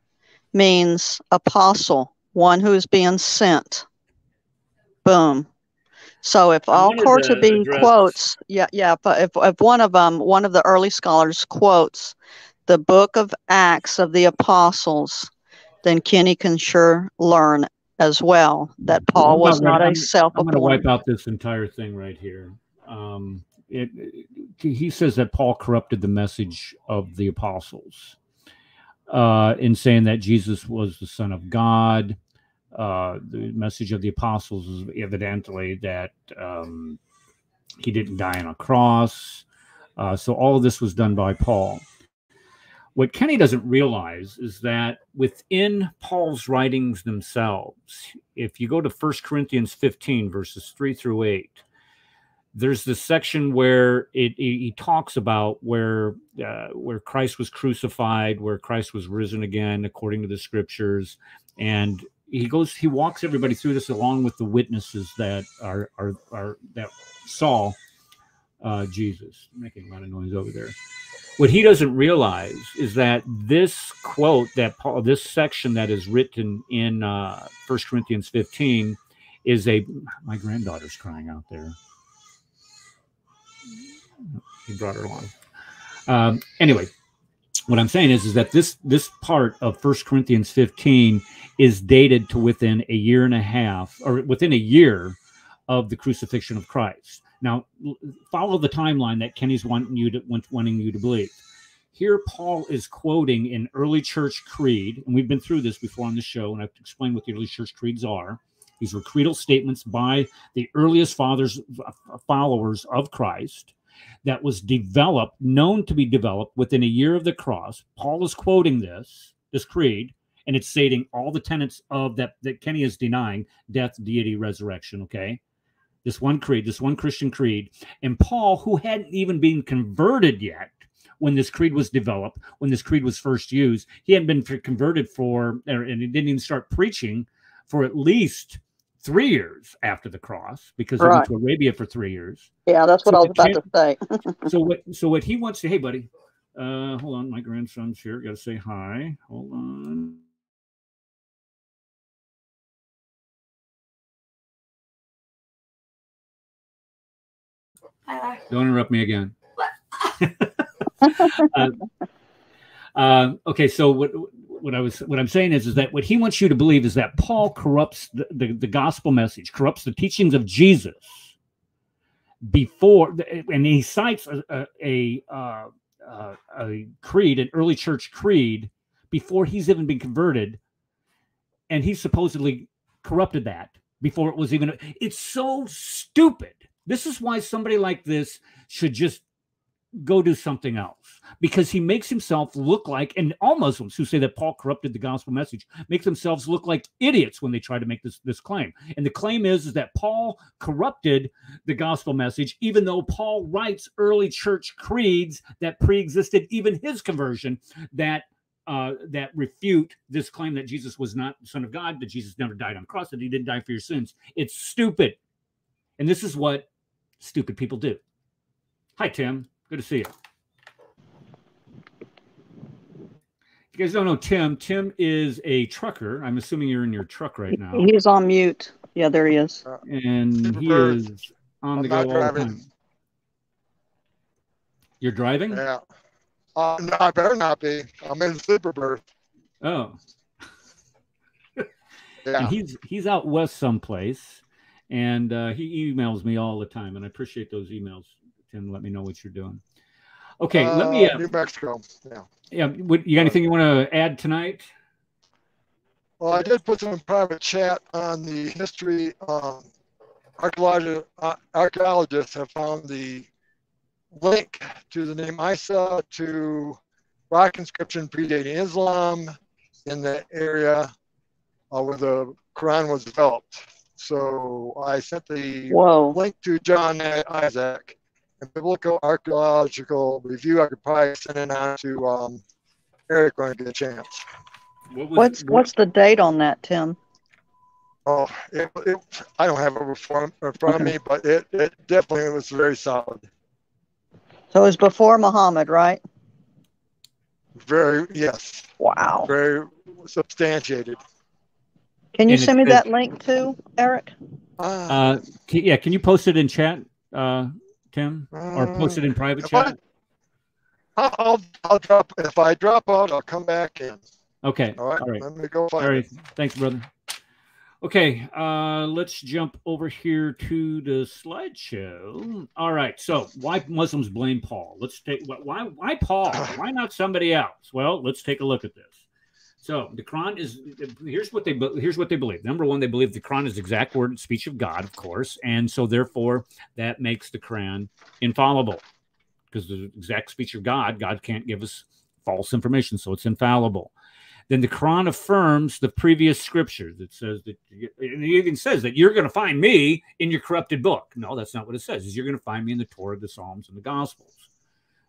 means apostle, one who's being sent. Boom. So if all courts to be quotes, but if one of the early scholars quotes the book of Acts of the Apostles, then Kenny can sure learn as well that Paul was not a self-appointed. I'm going to wipe out this entire thing right here. He says that Paul corrupted the message of the apostles in saying that Jesus was the Son of God. The message of the apostles is evidently that he didn't die on a cross. So all of this was done by Paul. What Kenny doesn't realize is that within Paul's writings themselves, if you go to 1 Corinthians 15, verses 3 through 8, there's this section where he talks about where Christ was crucified, where Christ was risen again, according to the scriptures. And he walks everybody through this along with the witnesses that are that saw Jesus. I'm making a lot of noise over there. What he doesn't realize is that this quote that Paul, this section that is written in 1 Corinthians 15 is my granddaughter's crying out there. He brought her along. Anyway, what I'm saying is that this part of 1 Corinthians 15 is dated to within a year and a half, or within a year of the crucifixion of Christ. Now, follow the timeline that Kenny's wanting you to believe. Here, Paul is quoting an early church creed, and we've been through this before on the show, and I've explained what the early church creeds are. These were creedal statements by the earliest followers of Christ that was known to be developed within a year of the cross. Paul is quoting this creed, and it's stating all the tenets of that Kenny is denying: death, deity, resurrection, okay? This one creed, this one Christian creed. And Paul, who hadn't even been converted yet when this creed was developed, when this creed was first used, he hadn't been converted and he didn't even start preaching for at least 3 years after the cross, because he went to Arabia for 3 years. Yeah, that's what I was about to say. So what he wants to, hey, buddy, hold on, my grandson's here. Got to say hi. Hold on. Don't interrupt me again. Okay, so what I'm saying is that what he wants you to believe is that Paul corrupts the gospel message, corrupts the teachings of Jesus before, and he cites a creed, an early church creed, before he's even been converted, and he supposedly corrupted that before it was even. It's so stupid. This is why somebody like this should just go do something else, because he makes himself look like, and all Muslims who say that Paul corrupted the gospel message make themselves look like idiots when they try to make this claim. And the claim is that Paul corrupted the gospel message, even though Paul writes early church creeds that pre-existed even his conversion that refute this claim that Jesus was not the Son of God, that Jesus never died on the cross, that he didn't die for your sins. It's stupid. And this is what stupid people do. Hi, Tim. Good to see you. If you guys don't know Tim, Tim is a trucker. I'm assuming you're in your truck right now. He's on mute. Yeah, there he is. And he is on the go all the time. You're driving? Yeah. No, I better not be. I'm in sleeper berth. Oh. Yeah. And he's out west someplace. And he emails me all the time, and I appreciate those emails. Tim, let me know what you're doing. Okay, let me. New Mexico. Yeah. Yeah. You got anything you want to add tonight? Well, I did put some in private chat on the history. Archaeologists have found the link to the name Isa to rock inscription predating Islam in the area where the Quran was developed. So I sent the link to John Isaac, and Biblical Archaeological Review. I could probably send it on to Eric when I get a chance. What's the date on that, Tim? Oh, I don't have it in front of me, but it definitely was very solid. So it was before Muhammad, right? Yes. Wow. Very substantiated. Can you send me that link too, Eric? Yeah, can you post it in chat, Tim, or post it in private chat? I'll drop. If I drop out, I'll come back in. Okay. All right. All right. Let me go find it. Thanks, brother. Okay, let's jump over here to the slideshow. All right. So, why Muslims blame Paul? Let's take why Paul? Why not somebody else? Well, let's take a look at this. So the Quran is, here's what they believe. Number one, they believe the Quran is the exact word and speech of God, of course. And so therefore that makes the Quran infallible, because the exact speech of God can't give us false information. So it's infallible. Then the Quran affirms the previous scriptures. It says that, and it even says that you're going to find me in your corrupted book. No, that's not what it says. You're going to find me in the Torah, the Psalms, and the Gospels.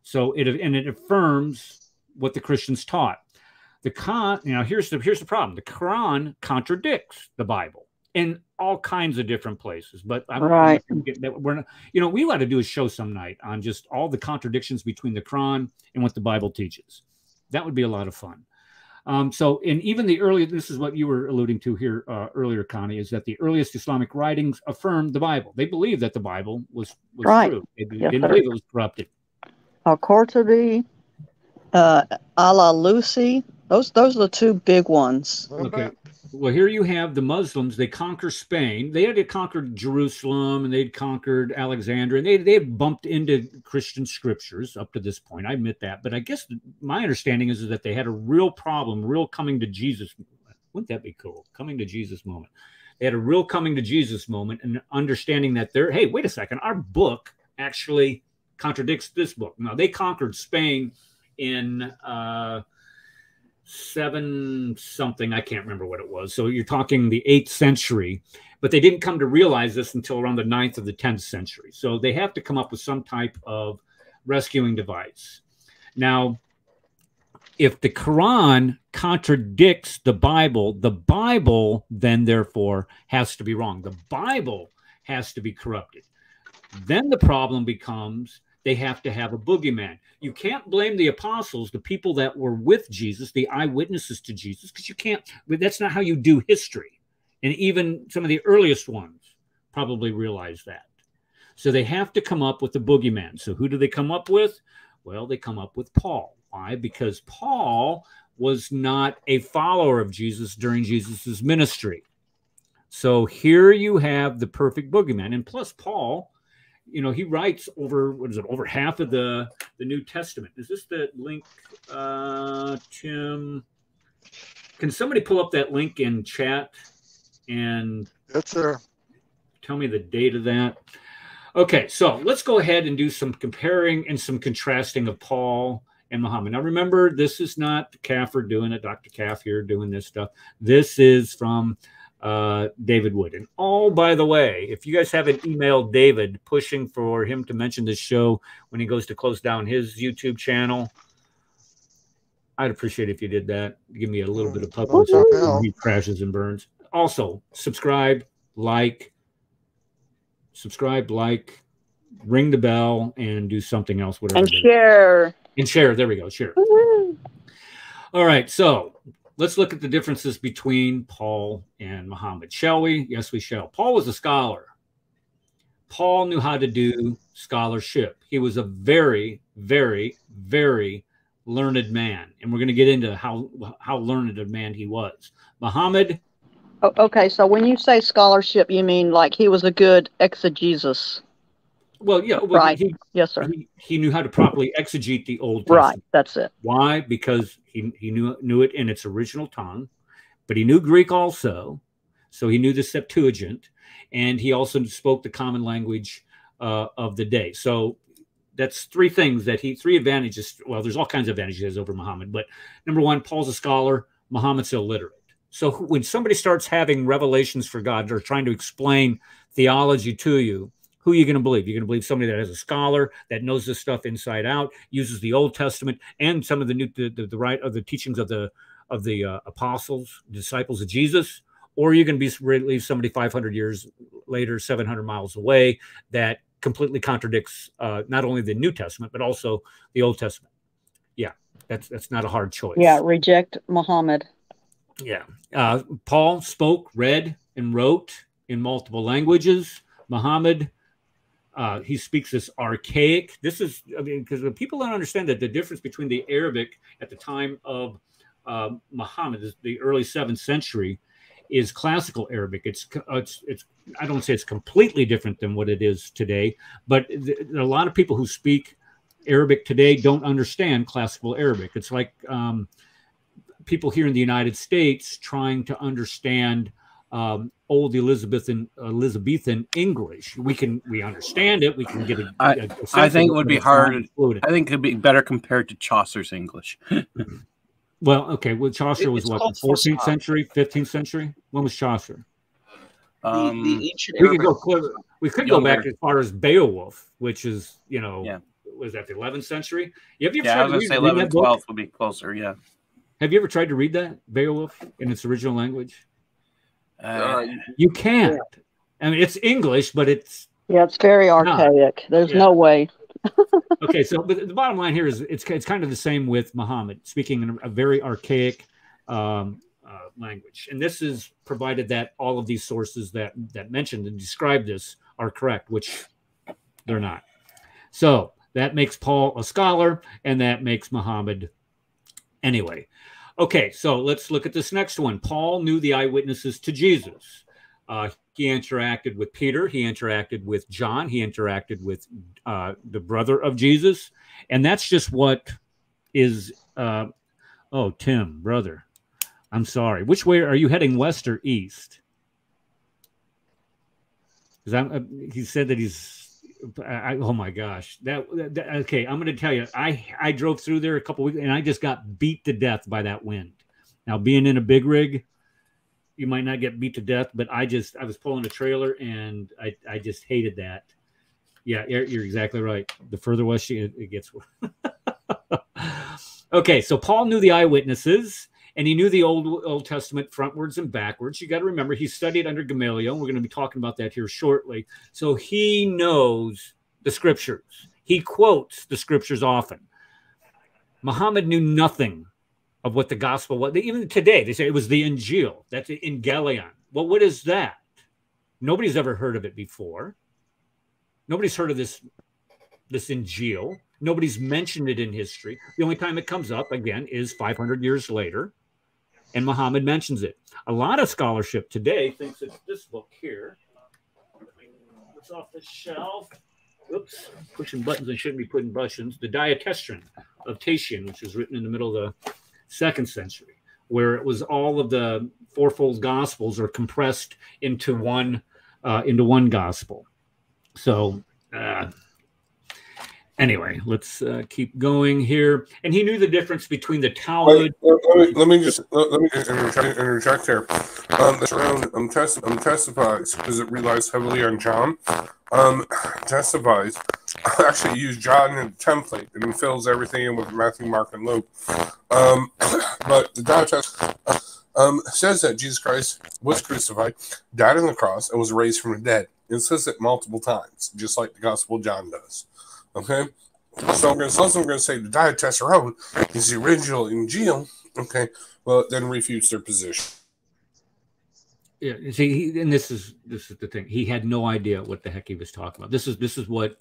So it affirms what the Christians taught. here's the problem. The Quran contradicts the Bible in all kinds of different places. But right. We're not, we ought to do a show some night on just all the contradictions between the Quran and what the Bible teaches. That would be a lot of fun. So, and even the earliest, this is what you were alluding to here earlier, Connie, is that the earliest Islamic writings affirmed the Bible. They believed that the Bible was right. true. They didn't believe it was corrupted. Al-Qurtubi, Al-Alusi, those are the two big ones. Okay. Well, here you have the Muslims. They conquer Spain. They had conquered Jerusalem, and they'd conquered Alexandria, and they had bumped into Christian scriptures up to this point. I admit that. But I guess my understanding is that they had a real problem, real coming to Jesus. Wouldn't that be cool? Coming to Jesus moment. They had a real coming to Jesus moment and understanding that hey, wait a second, our book actually contradicts this book. Now, they conquered Spain in 7 something, I can't remember what it was. So you're talking the 8th century, but they didn't come to realize this until around the 9th of the 10th century. So they have to come up with some type of rescuing device. Now, if the Quran contradicts the Bible then therefore has to be wrong. The Bible has to be corrupted. Then the problem becomes they have to have a boogeyman. You can't blame the apostles, the people that were with Jesus, the eyewitnesses to Jesus, because you can't. That's not how you do history. And even some of the earliest ones probably realize that. So they have to come up with a boogeyman. So who do they come up with? Well, they come up with Paul. Why? Because Paul was not a follower of Jesus during Jesus's ministry. So here you have the perfect boogeyman. And plus Paul, he writes over half of the New Testament. Is this the link, Tim? Can somebody pull up that link in chat and that's there. Tell me the date of that? Okay, so let's go ahead and do some comparing and some contrasting of Paul and Muhammad. Now, remember, this is not Kaffir doing it, Dr. Kaff here doing this stuff. This is from David Wood. And by the way, if you guys haven't emailed David pushing for him to mention this show when he goes to close down his YouTube channel, I'd appreciate it if you did that. Give me a little bit of publicity when he crashes and burns. Also, subscribe, like, ring the bell, and do something else, whatever. And share. And share. There we go. Share. All right. So let's look at the differences between Paul and Muhammad, shall we? Yes, we shall. Paul was a scholar. Paul knew how to do scholarship. He was a very, very, very learned man. And we're going to get into how learned a man he was. Muhammad. Oh, okay, so when you say scholarship, you mean like he was a good exegesis? Well, yeah. Well, right. Yes, sir. He knew how to properly exegete the Old Testament. Right, that's it. Why? Because he knew it in its original tongue, but he knew Greek also, so he knew the Septuagint, and he also spoke the common language of the day. So that's three advantages. Well, there's all kinds of advantages over Muhammad, but number one, Paul's a scholar, Muhammad's illiterate. So when somebody starts having revelations for God or trying to explain theology to you, who are you going to believe? You're going to believe somebody that has a scholar that knows this stuff inside out, uses the Old Testament and some of the teachings of the apostles, disciples of Jesus, or you're going to believe somebody 500 years later, 700 miles away, that completely contradicts not only the New Testament but also the Old Testament. Yeah, that's not a hard choice. Yeah, reject Muhammad. Yeah. Paul spoke, read, and wrote in multiple languages. Muhammad, he speaks this archaic. This is, because people don't understand that the difference between the Arabic at the time of Muhammad, the early 7th century, is classical Arabic. It's I don't say it's completely different than what it is today, but a lot of people who speak Arabic today don't understand classical Arabic. It's like people here in the United States trying to understand old Elizabethan English. We understand it. We can get a I think it would be hard. I think it could be better compared to Chaucer's English. Well, okay. Well, Chaucer was what, the 14th century, 15th century? When was Chaucer? The ancient we could go back as far as Beowulf, which is, was that the 11th century? I was going to say 11th, 12th would be closer, yeah. Have you ever tried to read that, Beowulf, in its original language? You can't. Yeah. I mean, it's English, but it's... Yeah, it's very archaic. There's no way. Okay, so but the bottom line here is it's kind of the same with Muhammad, speaking in a very archaic language. And this is provided that all of these sources that mentioned and describe this are correct, which they're not. So that makes Paul a scholar, and that makes Muhammad anyway. Okay, so let's look at this next one. Paul knew the eyewitnesses to Jesus. He interacted with Peter. He interacted with John. He interacted with the brother of Jesus. And that's just what is... oh, Tim, brother. I'm sorry. Which way are you heading, west or east? Because he said that he's... oh my gosh! Okay. I'm going to tell you. I drove through there a couple weeks, and I just got beat to death by that wind. Now, being in a big rig, you might not get beat to death, but I was pulling a trailer, and I just hated that. Yeah, you're exactly right. The further west it gets worse. Okay, so Paul knew the eyewitnesses, and he knew the Old Testament frontwards and backwards. You got to remember, he studied under Gamaliel. We're going to be talking about that here shortly. So he knows the scriptures. He quotes the scriptures often. Muhammad knew nothing of what the gospel was. Even today, they say it was the Injil. That's in Galilean. Well, what is that? Nobody's ever heard of it before. Nobody's heard of this Injil. Nobody's mentioned it in history. The only time it comes up, again, is 500 years later. And Muhammad mentions it. A lot of scholarship today thinks it's this book here. It's off the shelf. Oops, pushing buttons. I shouldn't be putting buttons. The Diatessaron of Tatian, which was written in the middle of the 2nd century, where it was all of the fourfold gospels are compressed into one gospel. So anyway, let's keep going here. And he knew the difference between the Talmud. Let me interject here. This round testifies, because it relies heavily on John. Testifies actually use John in the template and fills everything in with Matthew, Mark, and Luke. But the Digest says that Jesus Christ was crucified, died on the cross, and was raised from the dead. It says it multiple times, just like the Gospel of John does. Okay, so I'm going to say the Diatessaron is the original Injil. Okay, well, it then refutes their position. Yeah, see, and this is the thing. He had no idea what the heck he was talking about. This is what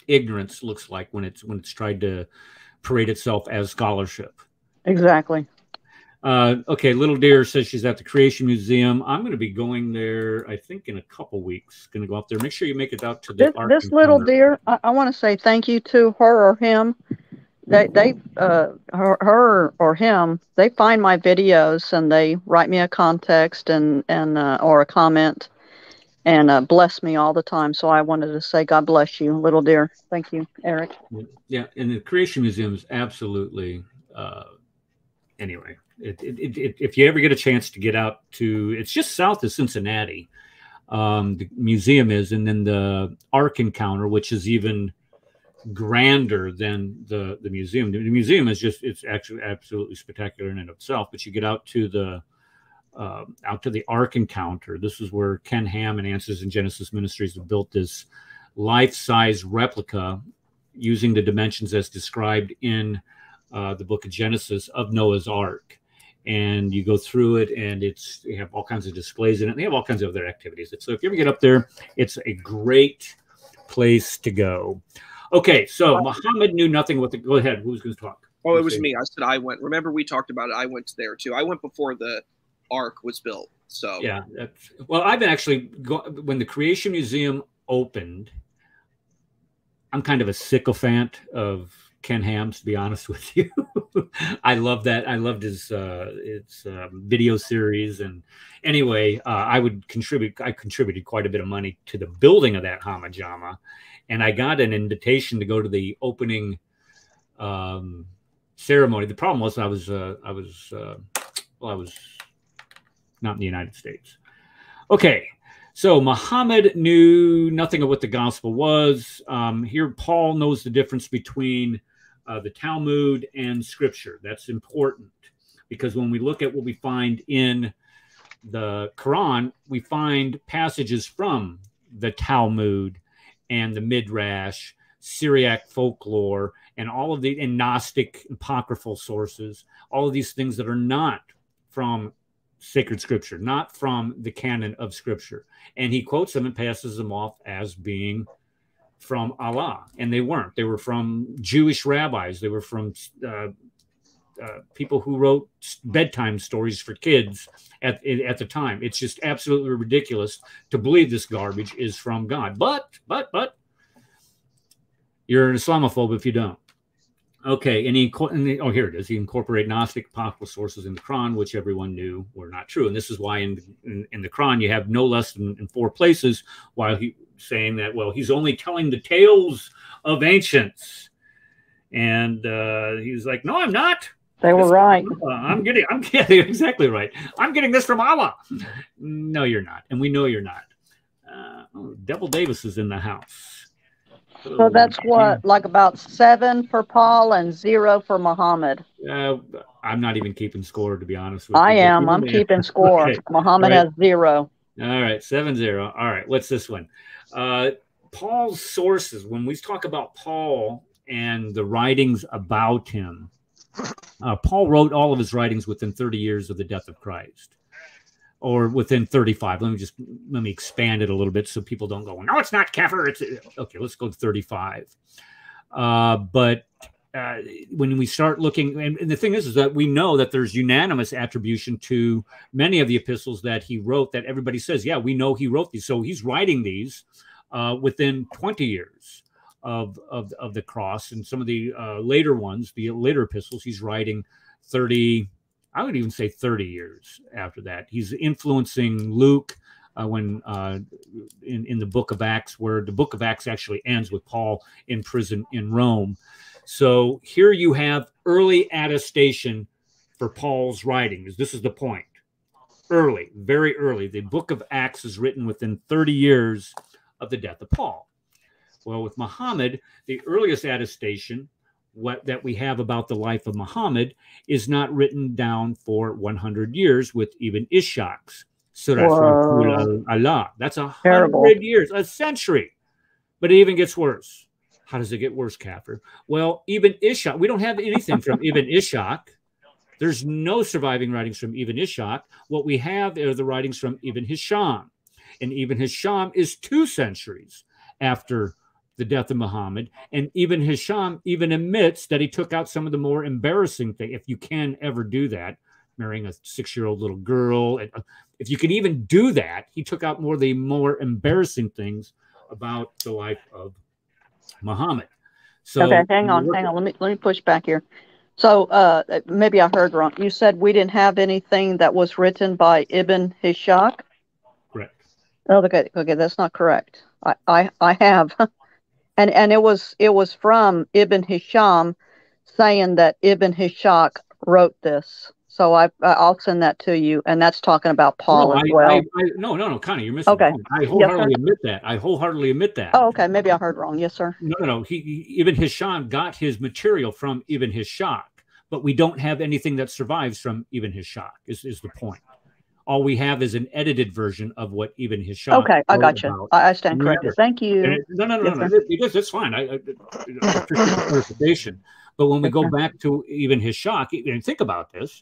ignorance looks like when it's tried to parade itself as scholarship. Exactly. Okay, Little Deer says she's at the Creation Museum. I'm going to be going there, I think, in a couple weeks. Going to go up there. Make sure you make it out to the Ark this Little Deer. I want to say thank you to her or him. Her or him. They find my videos and they write me a context and or a comment and bless me all the time. So I wanted to say God bless you, Little Deer. Thank you, Eric. Yeah, and the Creation Museum is absolutely. Anyway. If you ever get a chance to get out to, it's just south of Cincinnati, the museum is, and then the Ark Encounter, which is even grander than the museum. The museum is it's actually absolutely spectacular in and of itself. But you get out to the Ark Encounter. This is where Ken Ham and Answers in Genesis Ministries have built this life-size replica using the dimensions as described in the book of Genesis of Noah's Ark. And you go through it, and they have all kinds of displays in it. They have all kinds of other activities. So if you ever get up there, it's a great place to go. Okay, so Muhammad knew nothing with go ahead. Who's going to talk? Oh, it was me. I said I went. Remember, we talked about it. I went there too. I went before the Ark was built. So yeah. Well, I've been actually when the Creation Museum opened. I'm kind of a sycophant of Ken Ham's, to be honest with you. I love that. I loved his video series. And anyway, I contributed quite a bit of money to the building of that Hama Jama. And I got an invitation to go to the opening ceremony. The problem was I was not in the United States. Okay. So Muhammad knew nothing of what the gospel was. Here, Paul knows the difference between the Talmud and Scripture. That's important. because when we look at what we find in the Quran, we find passages from the Talmud and the Midrash, Syriac folklore, and all of the Gnostic apocryphal sources, all of these things that are not from sacred scripture, not from the canon of scripture. And he quotes them and passes them off as being from Allah. And they weren't. They were from Jewish rabbis. They were from people who wrote bedtime stories for kids at the time. It's just absolutely ridiculous to believe this garbage is from God. But you're an Islamophobe if you don't. Okay, and here it is. He incorporated Gnostic apocryphal sources in the Quran, which everyone knew were not true. And this is why in the Quran you have no less than 4 places while he saying that, well, he's only telling the tales of ancients. And he's like, no, I'm not. They were right. I'm getting exactly right. I'm getting this from Allah. No, you're not. And we know you're not. Devil Davis is in the house. So that's what, like about 7 for Paul and 0 for Muhammad. I'm not even keeping score, to be honest with you. I am. I'm keeping score. Okay. Muhammad has 0. All right, 7-0. All right, what's this one? Paul's sources. When we talk about Paul and the writings about him, Paul wrote all of his writings within 30 years of the death of Christ. Or within 35. Let me expand it a little bit so people don't go, no, it's not Kafir. It's okay. Let's go to 35. But when we start looking, and the thing is that we know that there's unanimous attribution to many of the epistles that he wrote. That everybody says, yeah, we know he wrote these. So he's writing these within 20 years of the cross, and some of the later ones, the later epistles, he's writing 30. I would even say 30 years after that. He's influencing Luke when in the book of Acts, where the book of Acts actually ends with Paul in prison in Rome. So here you have early attestation for Paul's writings. This is the point. Early, very early. The book of Acts is written within 30 years of the death of Paul. Well, with Muhammad, the earliest attestation that we have about the life of Muhammad is not written down for 100 years with Ibn Ishaq's Surah Allah. That's 100 years, a century. But it even gets worse. How does it get worse, Kafir? Well, Ibn Ishaq, we don't have anything from Ibn Ishaq. There's no surviving writings from Ibn Ishaq. What we have are the writings from Ibn Hisham. And Ibn Hisham is 2 centuries after the death of Muhammad, and even Hisham even admits that he took out some of the more embarrassing things, if you can ever do that, marrying a 6-year-old little girl. And if you can even do that, he took out more of the more embarrassing things about the life of Muhammad. So okay, hang on. Let me push back here. So maybe I heard wrong. You said we didn't have anything that was written by Ibn Hishaq? Correct. Oh, okay, that's not correct. I have. And it was from Ibn Hisham saying that Ibn Hishaq wrote this. So I'll send that to you, and that's talking about Paul as well. No, Connie, you're missing. Okay. I wholeheartedly admit that. Oh, okay. Maybe I heard wrong. Yes, sir. No. Ibn Hisham got his material from Ibn Hishaq, but we don't have anything that survives from Ibn Hishaq. Is the point? All we have is an edited version of what Ibn Hisham. Okay, I got you. I stand corrected. Thank you. No. Because it's fine. I appreciate the clarification. But when we go back to Ibn Hishaq, and think about this,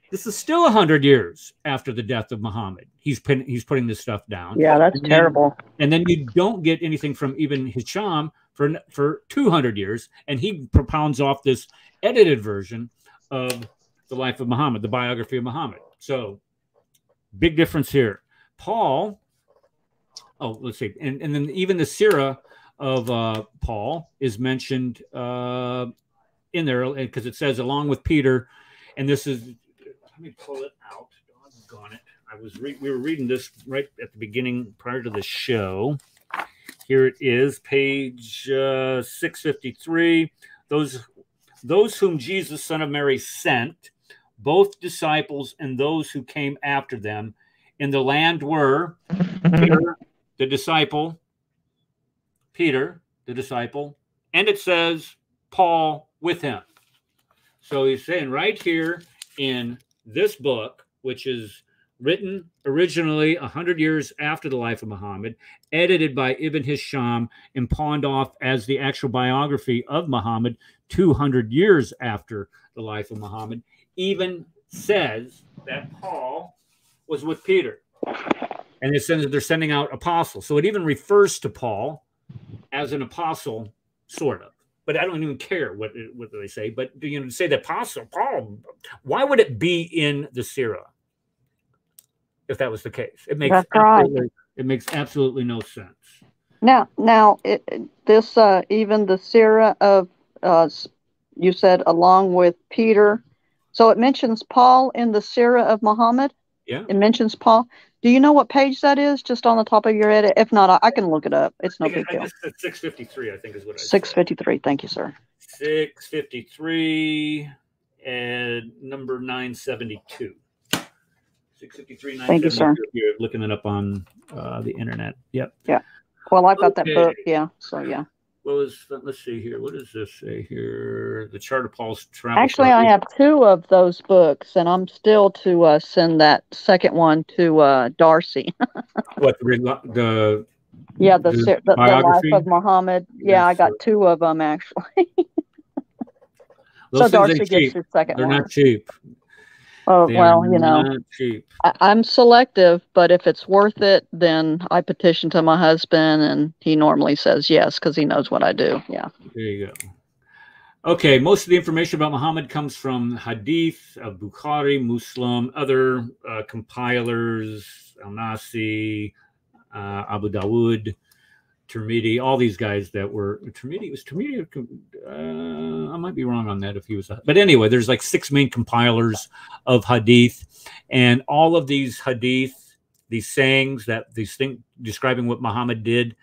this is still 100 years after the death of Muhammad. He's putting this stuff down. Yeah, that's terrible. And then you don't get anything from Ibn Hisham for 200 years, and he propounds off this edited version of the life of Muhammad, the biography of Muhammad. So big difference here. Paul, let's see. And then even the Sirah of Paul is mentioned in there because it says along with Peter, and this is, let me pull it out. Doggone it. We were reading this right at the beginning prior to the show. Here it is, page 653. Those whom Jesus, son of Mary, sent, both disciples and those who came after them in the land were Peter, the disciple, and it says Paul with him. So he's saying right here in this book, which is written originally 100 years after the life of Muhammad, edited by Ibn Hisham, and pawned off as the actual biography of Muhammad 200 years after the life of Muhammad, even says that Paul was with Peter. And it says that they're sending out apostles. So it even refers to Paul as an apostle, sort of. But I don't even care what they say. But say the apostle Paul, why would it be in the Sirah if that was the case? It makes it makes absolutely no sense. Now, this even the Sirah of you said along with Peter, so it mentions Paul in the Sirah of Muhammad. Yeah, it mentions Paul. Do you know what page that is? Just on the top of your head. If not, I can look it up. It's no big deal. 653, I think, is what I said. 653. Thank you, sir. 653 and number 972. 653, 972. Thank you, sir. You're looking it up on the internet. Yep. Yeah. Well, I've got that book. Yeah. So yeah. Let's see here. What does this say here? The Chart of Paul's Travel. Actually, I have 2 of those books, and I'm still to send that second one to Darcy. What the life of Muhammad. Yeah, I got 2 of them actually. So Darcy gets your second one. They're not cheap. Oh, well, not cheap. I'm selective, but if it's worth it, then I petition to my husband, and he normally says yes because he knows what I do. Yeah. There you go. Okay, most of the information about Muhammad comes from Hadith, Bukhari, Muslim, other compilers, Al-Nasi, Abu Dawud, Tirmidhi, all these guys that were Tirmidhi. I might be wrong on that if he was, but anyway, there's like 6 main compilers of Hadith, and all of these Hadith, these sayings, these things describing what Muhammad did,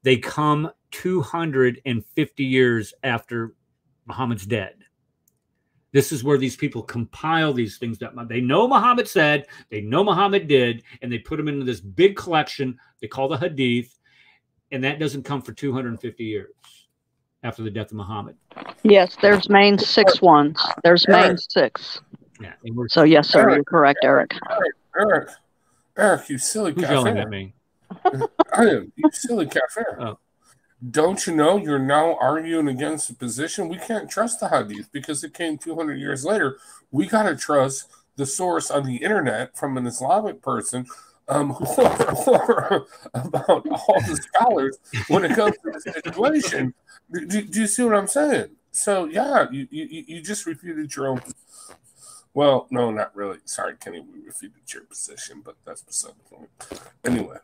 they come 250 years after Muhammad's dead. This is where these people compile these things that they know Muhammad said, they know Muhammad did, and they put them into this big collection they call the Hadith. And that doesn't come for 250 years after the death of Muhammad. Yes, there's main 6 ones. There's main 6. Yeah. So yes, sir, you're correct, Eric. Eric, you silly Who's kafir. yelling at me? I am. You silly kafir. Oh. Don't you know you're now arguing against the position? We can't trust the Hadith because it came 200 years later. We got to trust the source on the internet from an Islamic person who about all the scholars when it comes to the situation. Do you see what I'm saying? So yeah, you just refuted your own. Well, no, not really. Sorry, Kenny, we refuted your position, but that's beside the point. Anyway.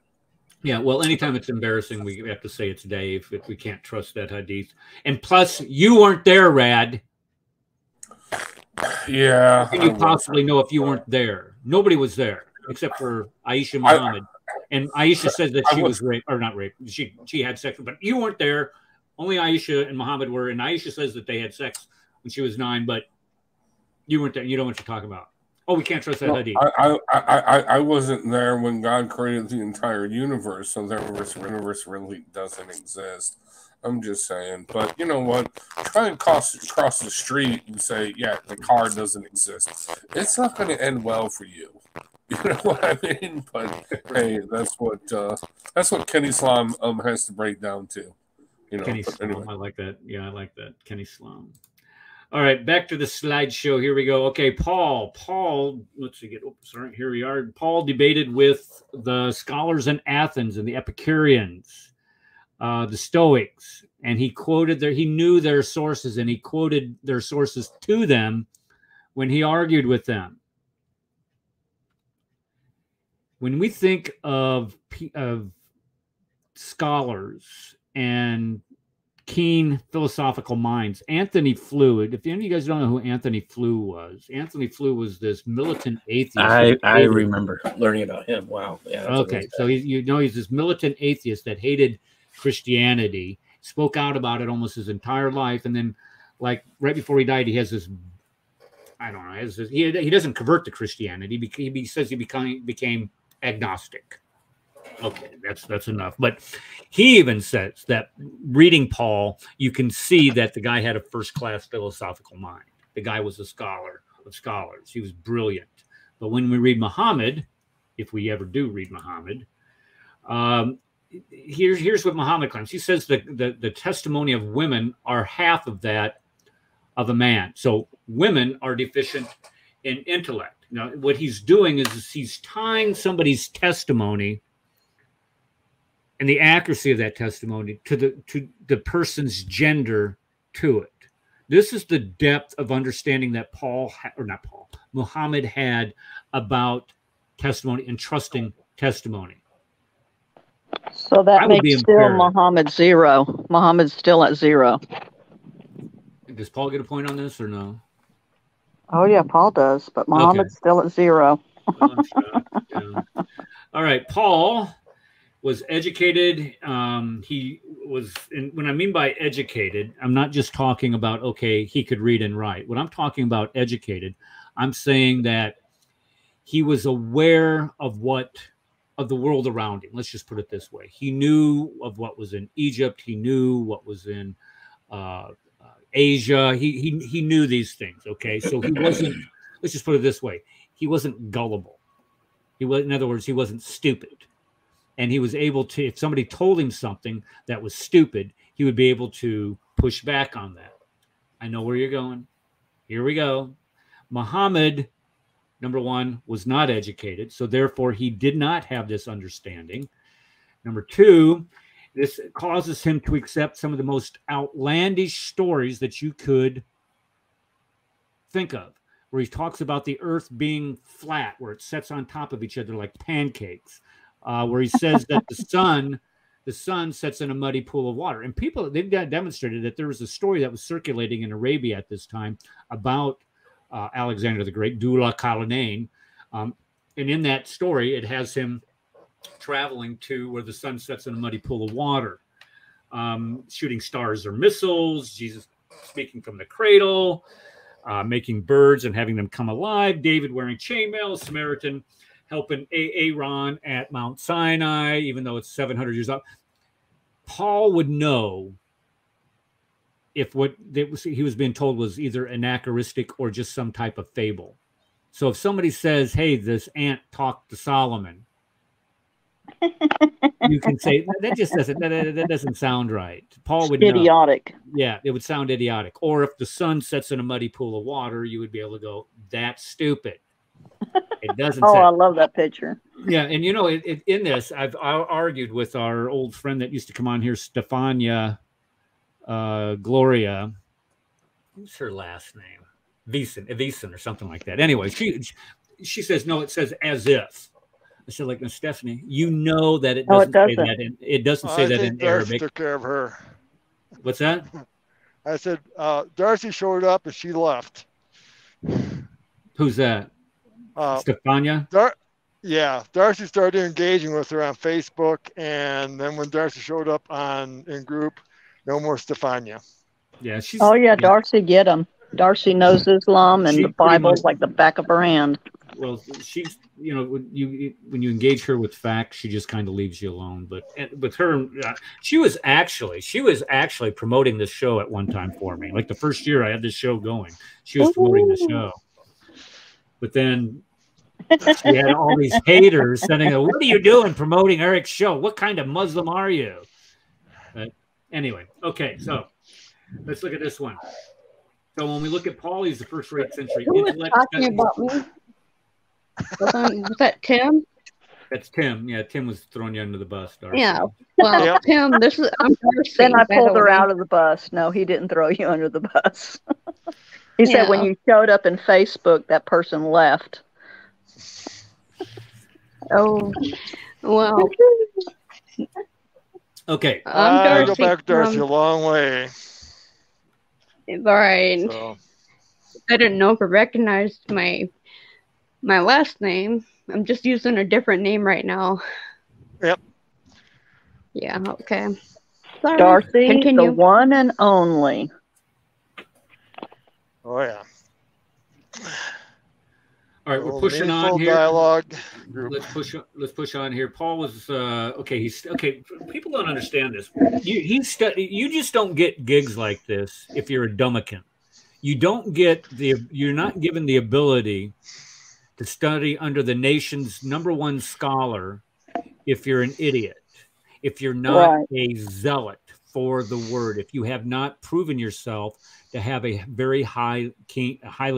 Yeah, well, anytime it's embarrassing, we have to say it's Dave if we can't trust that Hadith. And plus, you weren't there, Rad. Yeah. How can you possibly know if you weren't there? Nobody was there except for Aisha Muhammad. And Aisha says that she was raped, or not raped. She had sex, but you weren't there. Only Aisha and Muhammad were, and Aisha says that they had sex when she was 9, but you weren't there. You know what you're talking about. Oh, we can't trust that Hadith. I wasn't there when God created the entire universe, so the universe really doesn't exist. I'm just saying. But you know what? Try and cross the street and say, yeah, the car doesn't exist. It's not going to end well for you. You know what I mean? But hey, that's what Kenny Islam has to break down to. You know, Kenny Islam, I like that. Yeah, I like that. Kenny Islam. All right, back to the slideshow. Here we go. Okay, Paul, let's see. Here we are. Paul debated with the scholars in Athens and the Epicureans, the Stoics, and he knew their sources, and he quoted their sources to them when he argued with them. When we think of scholars and keen philosophical minds, Anthony Flew. If any of you guys don't know who Anthony Flew was this this militant atheist. I remember learning about him. Wow. Yeah. Okay, so he's this militant atheist that hated Christianity, spoke out about it almost his entire life, and then, like right before he died, he has this. I don't know. He doesn't convert to Christianity. He says he became agnostic. Okay, that's enough. But he even says that reading Paul, you can see that the guy had a first-class philosophical mind. The guy was a scholar of scholars. He was brilliant. But when we read Muhammad, if we ever do read Muhammad, here's what Muhammad claims. He says the testimony of women are half of that of a man. So women are deficient in intellect. Now, what he's doing is he's tying somebody's testimony and the accuracy of that testimony to the person's gender to it. This is the depth of understanding that Muhammad had about testimony and trusting testimony. So that makes still Muhammad 0. Muhammad's still at 0. Does Paul get a point on this or no? Oh yeah, Paul does, but Muhammad's still at 0. Well, yeah. All right, Paul was educated. He was, and when I mean by educated, I'm not just talking about, okay, he could read and write. When I'm talking about educated, I'm saying that he was aware of the world around him. Let's just put it this way. He knew of what was in Egypt. He knew what was in Asia. He knew these things. Okay. So he wasn't, let's just put it this way. He wasn't gullible. In other words, he wasn't stupid. And he was able to, if somebody told him something that was stupid, he would be able to push back on that. I know where you're going. Here we go. Muhammad, number one, was not educated. So therefore, he did not have this understanding. Number two, this causes him to accept some of the most outlandish stories that you could think of, where he talks about the earth being flat, where it sets on top of each other like pancakes. Where he says that the sun sets in a muddy pool of water. And they've demonstrated that there was a story that was circulating in Arabia at this time about Alexander the Great, Dula Kalanain. And in that story, it has him traveling to where the sun sets in a muddy pool of water, shooting stars or missiles, Jesus speaking from the cradle, making birds and having them come alive, David wearing chainmail, Samaritan helping Aaron at Mount Sinai, even though it's 700 years old. Paul would know if what he was being told was either anachronistic or just some type of fable. So if somebody says, hey, this ant talked to Solomon, you can say, that doesn't sound right. Paul would know. Idiotic. Yeah, it would sound idiotic. Or if the sun sets in a muddy pool of water, you would be able to go, that's stupid. It doesn't. I love that picture. Yeah, and you know, in this, I've argued with our old friend that used to come on here, Stefania Gloria. What's her last name? Evison or something like that. Anyway, she says no. It says as if. I said, like, Stephanie, you know that it doesn't say that. It doesn't say that in Arabic. Took care of her. What's that? I said Darcy showed up and she left. Who's that? Stefania? Darcy started engaging with her on Facebook, and then when Darcy showed up in group, no more Stefania. Yeah, she's. Oh yeah, Darcy, get him. Darcy knows Islam and the Bible like the back of her hand. Well, she's, you know, when you engage her with facts, she just kind of leaves you alone. But with her, she was actually promoting this show at one time for me. Like the first year I had this show going, she was promoting the show. But then she had all these haters sending her, what are you doing promoting Eric's show? What kind of Muslim are you? But anyway, okay, so let's look at this one. So when we look at Paul, he's the first-rate century intellect. Talking about me? Was that Tim? That's Tim. Yeah, Tim was throwing you under the bus, Darcy. Yeah. Well, Tim, I'm Darcy. Then I pulled her out of the bus. No, he didn't throw you under the bus. He said when you showed up in Facebook, that person left. Oh, well. Okay. I go back Darcy a long way. It's all right. So. I didn't know if I recognized my last name. I'm just using a different name right now. Yep. Yeah, okay. Sorry. Darcy, continue. The one and only. Oh, yeah. All right, we're pushing on here. Dialogue. Let's push on here. Paul was okay. People don't understand this. You just don't get gigs like this if you're a dummican. you're not given the ability to study under the nation's #1 scholar if you're an idiot, if you're not a zealot for the word, if you have not proven yourself to have a very highly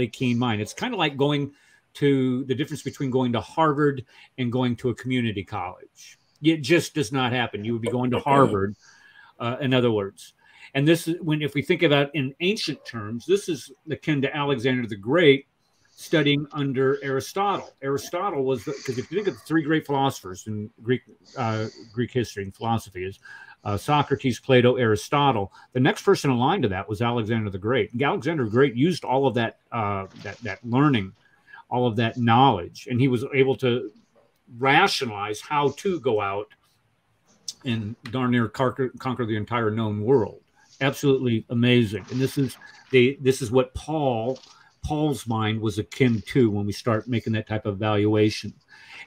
keen mind. It's kind of like going to the difference between going to Harvard and going to a community college. It just does not happen. You would be going to Harvard, in other words. And this is if we think about in ancient terms, this is akin to Alexander the Great studying under Aristotle. Aristotle was, because if you think of the three great philosophers in Greek history and philosophy is Socrates, Plato, Aristotle. The next person in line to that was Alexander the Great. And Alexander the Great used all of that that learning, all of that knowledge, and he was able to rationalize how to go out and darn near conquer the entire known world. Absolutely amazing. And this is what Paul's mind was akin to when we start making that type of evaluation.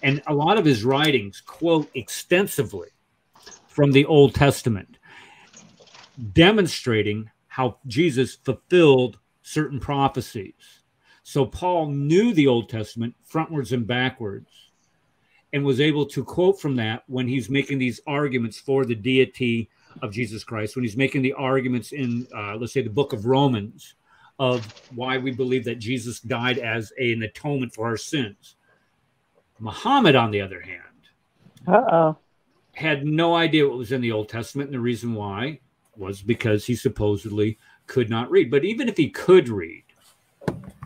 And a lot of his writings quote extensively from the Old Testament, demonstrating how Jesus fulfilled certain prophecies. So Paul knew the Old Testament frontwards and backwards and was able to quote from that when he's making these arguments for the deity of Jesus Christ, when he's making the arguments in, let's say, the book of Romans, of why we believe that Jesus died as an atonement for our sins. Muhammad, on the other hand, had no idea what was in the Old Testament, and the reason why was because he supposedly could not read. But even if he could read,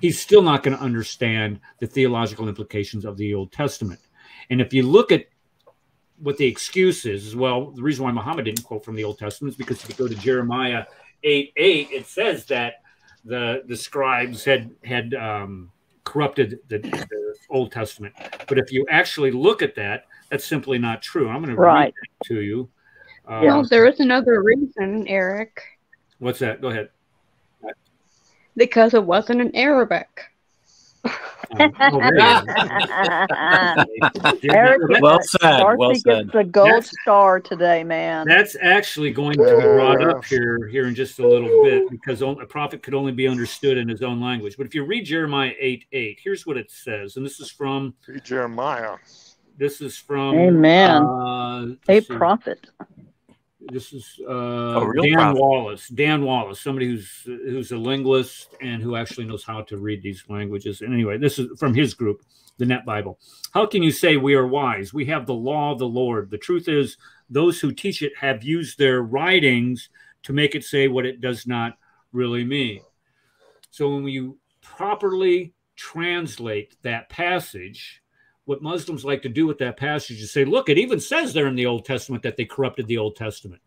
he's still not going to understand the theological implications of the Old Testament. And if you look at what the excuse is, well, the reason why Muhammad didn't quote from the Old Testament is because if you go to Jeremiah 8:8, it says that the scribes had corrupted the Old Testament. But if you actually look at that, that's simply not true. I'm going to read that to you. Well, there is another reason, Eric. What's that? Go ahead. Because it wasn't in Arabic. Eric, well said. Well said. Gets the gold star today, man. That's actually going to be brought up here in just a little bit, because a prophet could only be understood in his own language. But if you read Jeremiah 8:8, here's what it says, and this is from Jeremiah. This is from Amen. A prophet. This is Dan Wallace. Dan Wallace, somebody who's a linguist and who actually knows how to read these languages. And anyway, this is from his group, the Net Bible. How can you say we are wise? We have the law of the Lord. The truth is, those who teach it have used their writings to make it say what it does not really mean. So when you properly translate that passage, what Muslims like to do with that passage is say, look, it even says there in the Old Testament that they corrupted the Old Testament.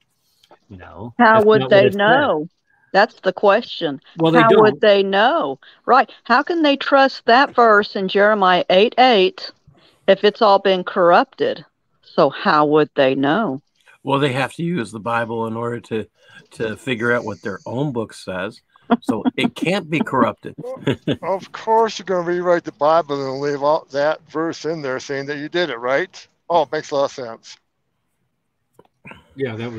No. How would they know? That's the question. Well, how would they know? Right. How can they trust that verse in Jeremiah 8:8 if it's all been corrupted? So how would they know? Well, they have to use the Bible in order to figure out what their own book says. So it can't be corrupted. Of course, you're going to rewrite the Bible and leave all that verse in there saying that you did it, right? Oh, it makes a lot of sense. Yeah, that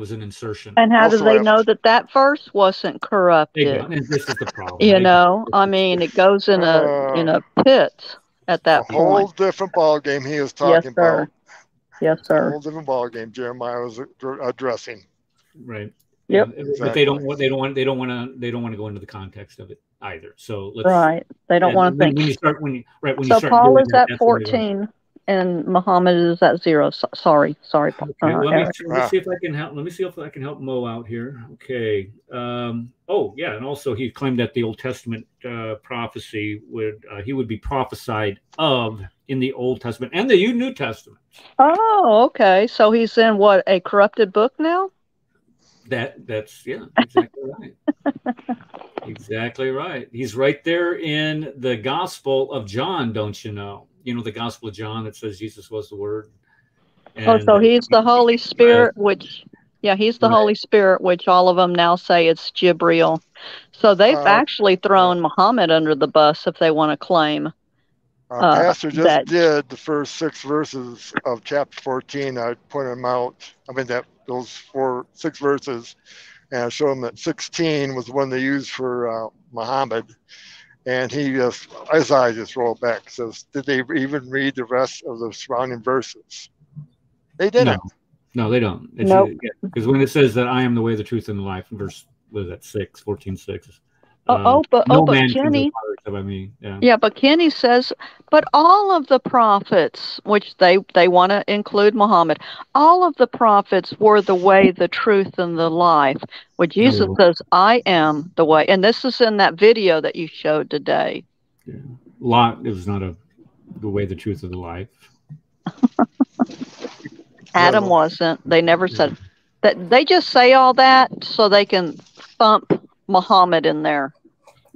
was an insertion. And how do they know that verse wasn't corrupted? And this is the problem. You know, I mean, it goes in a pit at that point. A whole different ball game he is talking about. Yes, sir. A whole different ball game Jeremiah was addressing. Right. Yep. Yeah, exactly. But they don't want to go into the context of it either. So they don't want to think. So Paul is at 14 and Muhammad is at 0. Sorry. Okay, let me see if I can help. Let me see if I can help Mo out here. Okay. And also he claimed that the Old Testament prophecy would be prophesied of in the Old Testament and the New Testament. Oh, okay. So he's in a corrupted book now? That's exactly right. Exactly right. He's right there in the Gospel of John, don't you know? You know the Gospel of John that says Jesus was the Word. And, so he's the Holy Spirit, he's the Holy Spirit, which all of them now say it's Jibreel. So they've actually thrown Muhammad under the bus if they want to claim. Pastor just did the first 6 verses of chapter 14. I pointed them out. I mean, those 6 verses and I showed him that 16 was the one they used for Muhammad. And he just, his eyes just rolled back. Says, did they even read the rest of the surrounding verses? They didn't. No, they don't. Nope. Because when it says that I am the way, the truth, and the life, verse, what is that, 14:6. But Kenny, but Kenny says, but all of the prophets, which they want to include Muhammad, all of the prophets were the way, the truth, and the life. Well, Jesus says, I am the way. And this is in that video that you showed today. Yeah. It was not the way, the truth, of the life. Adam wasn't. They never said that. They just say all that so they can thump Muhammad in there.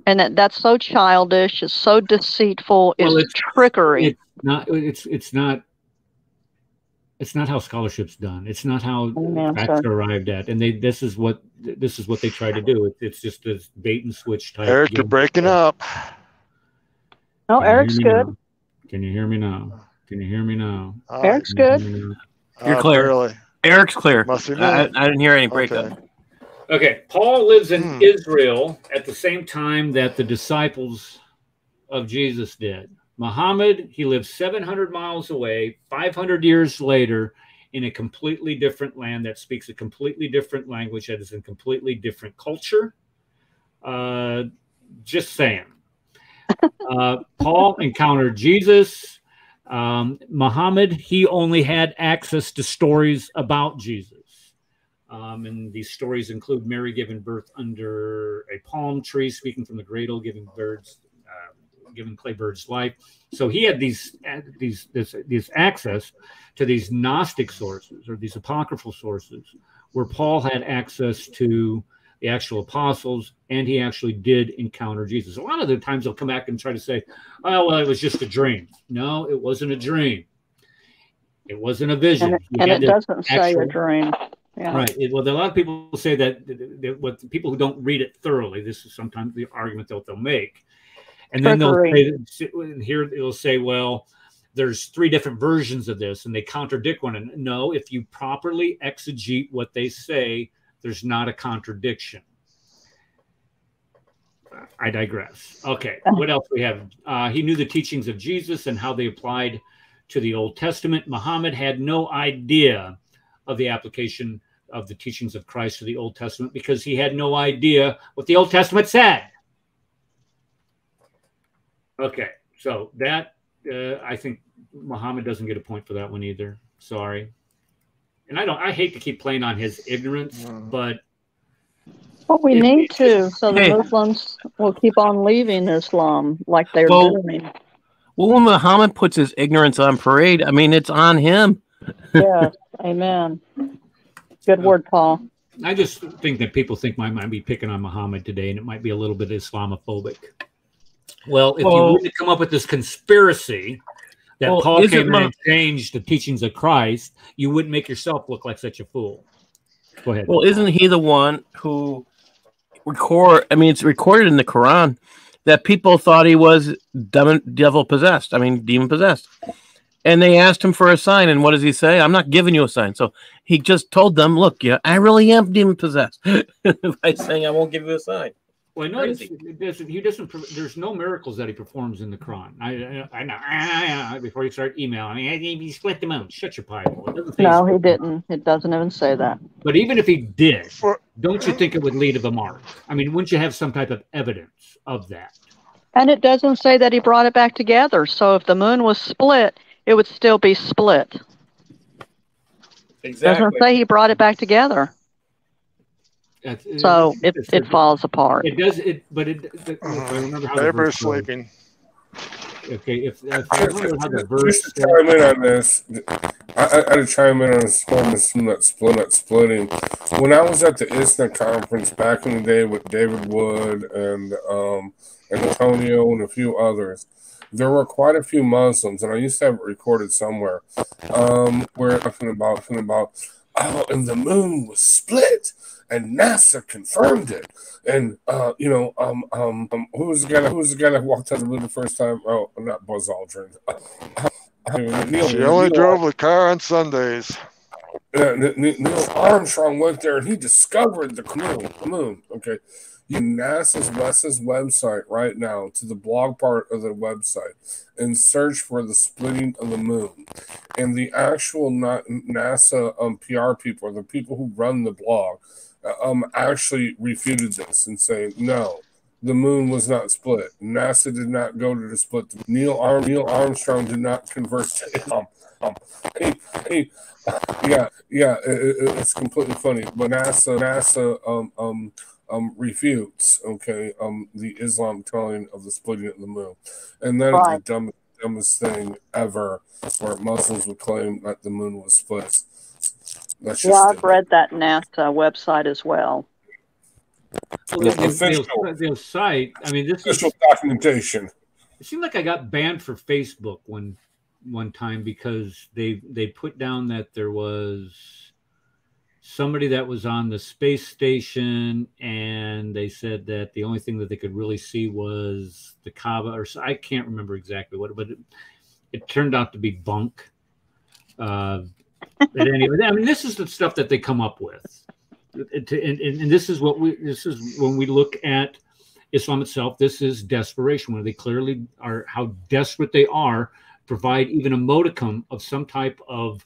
And that's so childish. It's so deceitful. It's trickery. It's not how scholarship's done. It's not how facts are arrived at. And this is what they try to do. It's just this bait and switch type. Eric, you're breaking up. No, Eric's good. Can you hear me now? Can you hear me now? Eric's good. You're clear. Really. Eric's clear. I didn't hear any breakup. Okay, Paul lives in Israel at the same time that the disciples of Jesus did. Muhammad, he lived 700 miles away, 500 years later, in a completely different land that speaks a completely different language, that is in completely different culture. Just saying. Paul encountered Jesus. Muhammad, he only had access to stories about Jesus. And these stories include Mary giving birth under a palm tree, speaking from the cradle, giving clay birds life. So he had this access to these Gnostic sources or these apocryphal sources, where Paul had access to the actual apostles, and he actually did encounter Jesus. A lot of the times they'll come back and try to say, "Oh, well, it was just a dream." No, it wasn't a dream. It wasn't a vision. And it doesn't say a dream. Yeah. Right. Well, a lot of people say that what people who don't read it thoroughly, this is sometimes the argument that they'll make. And then they'll say, well, there's 3 different versions of this and they contradict one another. No, if you properly exegete what they say, there's not a contradiction. I digress. Okay. What else we have? He knew the teachings of Jesus and how they applied to the Old Testament. Muhammad had no idea of the application of the teachings of Christ to the Old Testament because he had no idea what the Old Testament said. Okay, so that I think Muhammad doesn't get a point for that one either. Sorry. And I hate to keep playing on his ignorance, but we need to, so the Muslims will keep on leaving Islam like they're doing. Well, when Muhammad puts his ignorance on parade, I mean, it's on him. Yes, amen. Good word, Paul. I just think that people think I might be picking on Muhammad today, and it might be a little bit Islamophobic. Well, if you were to come up with this conspiracy that Paul came in and changed the teachings of Christ, you wouldn't make yourself look like such a fool. Go ahead. Well, isn't he the one who it's recorded in the Quran that people thought he was devil possessed. Demon possessed. And they asked him for a sign, and what does he say? I'm not giving you a sign. So he just told them, look, I really am demon possessed by saying I won't give you a sign. Well, no, he doesn't. There's no miracles that he performs in the Quran. I know. Before you start emailing, he split the moon. Shut your pipe. No, he didn't. It doesn't even say that. But even if he did, don't you think it would lead to the mark? I mean, wouldn't you have some type of evidence of that? And it doesn't say that he brought it back together. So if the moon was split, it would still be split. Exactly. Doesn't say he brought it back together. So it falls apart. It does. If I remember how everybody's sleeping. Okay, if I remember how the verse. Just to chime in on this, I had to chime in on this not splitting. When I was at the ISNA conference back in the day with David Wood and Antonio and a few others, there were quite a few Muslims, and I used to have it recorded somewhere, where talking about, and the moon was split, and NASA confirmed it, and who was the guy that walked out the moon the first time? Oh, not Buzz Aldrin. She only drove the car on Sundays. Neil Armstrong went there and he discovered the moon. Okay. NASA's website right now to the blog part of the website and search for the splitting of the moon. And the actual NASA PR people, or the people who run the blog, actually refuted this and saying, no, the moon was not split. NASA did not go to the split. Neil Armstrong did not convert to Islam. It's completely funny. But NASA refutes, okay, the Islam telling of the splitting of the moon, and that is the dumbest thing ever, where Muslims would claim that the moon was split. I've read that NASA website as well. The site. I mean, this official documentation. It seemed like I got banned for Facebook one time because they put down that there was somebody that was on the space station, and they said that the only thing that they could really see was the Kaaba, or I can't remember exactly what, but it turned out to be bunk. But anyway, I mean, this is the stuff that they come up with, and this is when we look at Islam itself. This is desperation, where they clearly are how desperate they are to provide even a modicum of some type of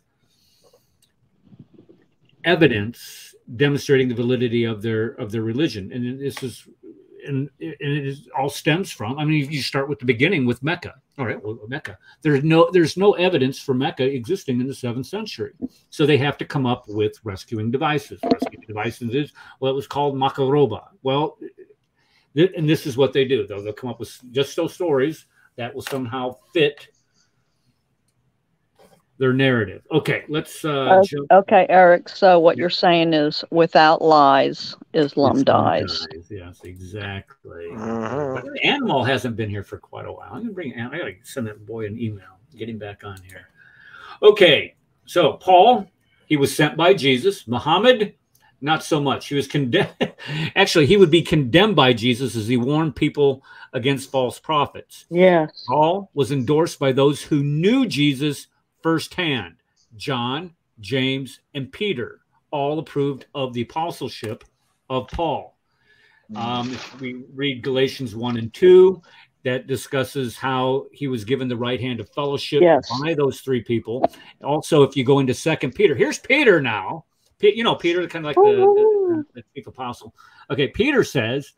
evidence demonstrating the validity of their religion. And this is, and it all stems from, I mean, you start with the beginning with Mecca. All right, well, Mecca. There's no evidence for Mecca existing in the 7th century. So they have to come up with rescuing devices. Rescuing devices is, well, it was called Makaroba. Well, and this is what they do. They'll come up with just those stories that will somehow fit their narrative. Okay, let's jump. Okay, Eric. So what you're saying is, without lies, Islam dies. Yes, exactly. But Animal hasn't been here for quite a while. I'm gonna bring. I gotta send that boy an email. Get him back on here. Okay, so Paul, he was sent by Jesus. Muhammad, not so much. He was condemned. Actually, he would be condemned by Jesus as he warned people against false prophets. Yes. Paul was endorsed by those who knew Jesus firsthand. John, James, and Peter all approved of the apostleship of Paul. If we read Galatians 1 and 2, that discusses how he was given the right hand of fellowship by those three people. Also, if you go into 2 Peter, here's Peter now. You know, Peter, kind of like the chief apostle. Okay, Peter says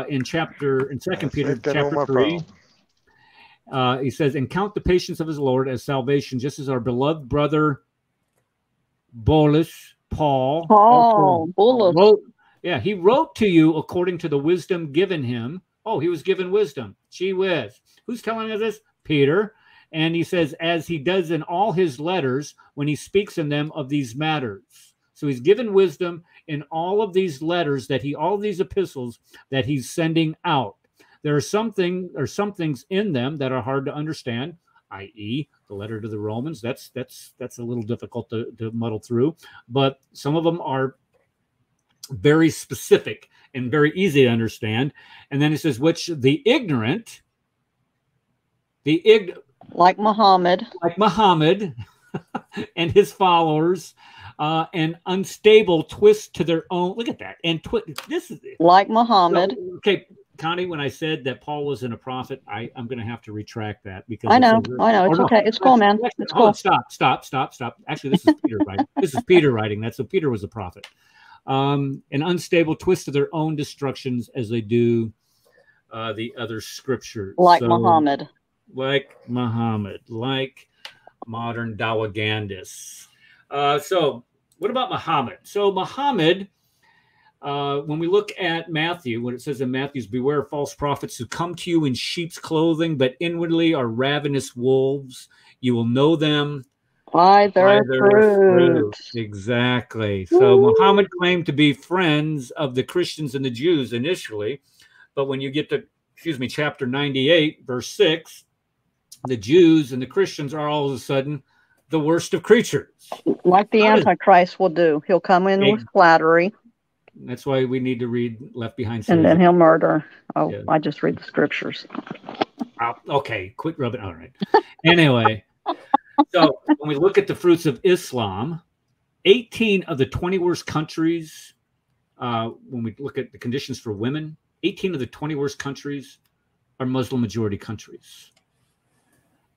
in 2 Peter chapter 3, he says, and count the patience of his Lord as salvation, just as our beloved brother Paul wrote, he wrote to you according to the wisdom given him. Oh, he was given wisdom. Gee whiz. Who's telling us this? Peter. And he says, as he does in all his letters when he speaks in them of these matters. So he's given wisdom in all of these letters all of these epistles that he's sending out. There are some things in them that are hard to understand, i.e., the letter to the Romans. That's a little difficult to muddle through, but some of them are very specific and very easy to understand. And then it says, which the ignorant, like Muhammad, and his followers, and unstable twist to their own. Look at that. And this is like Muhammad. So, okay. Connie, when I said that Paul wasn't a prophet, I'm going to have to retract that because I know. It's okay. It's cool, man. It's cool. Stop. Actually, this is Peter writing. This is Peter writing that. So Peter was a prophet. An unstable twist to their own destructions as they do the other scriptures. Like Muhammad. Like modern Dawagandists. So what about Muhammad? So Muhammad, when we look at Matthew, when it says in Matthew's, beware of false prophets who come to you in sheep's clothing, but inwardly are ravenous wolves. You will know them by their fruit. Exactly. So Muhammad claimed to be friends of the Christians and the Jews initially, but when you get to, chapter 98, verse 6, the Jews and the Christians are all of a sudden the worst of creatures. Like the Antichrist will do. He'll come in with flattery. That's why we need to read Left Behind. And then he'll murder. Oh, yeah. I just read the scriptures. Okay, quit rubbing. All right. Anyway, so when we look at the fruits of Islam, 18 of the 20 worst countries, when we look at the conditions for women, 18 of the 20 worst countries are Muslim majority countries.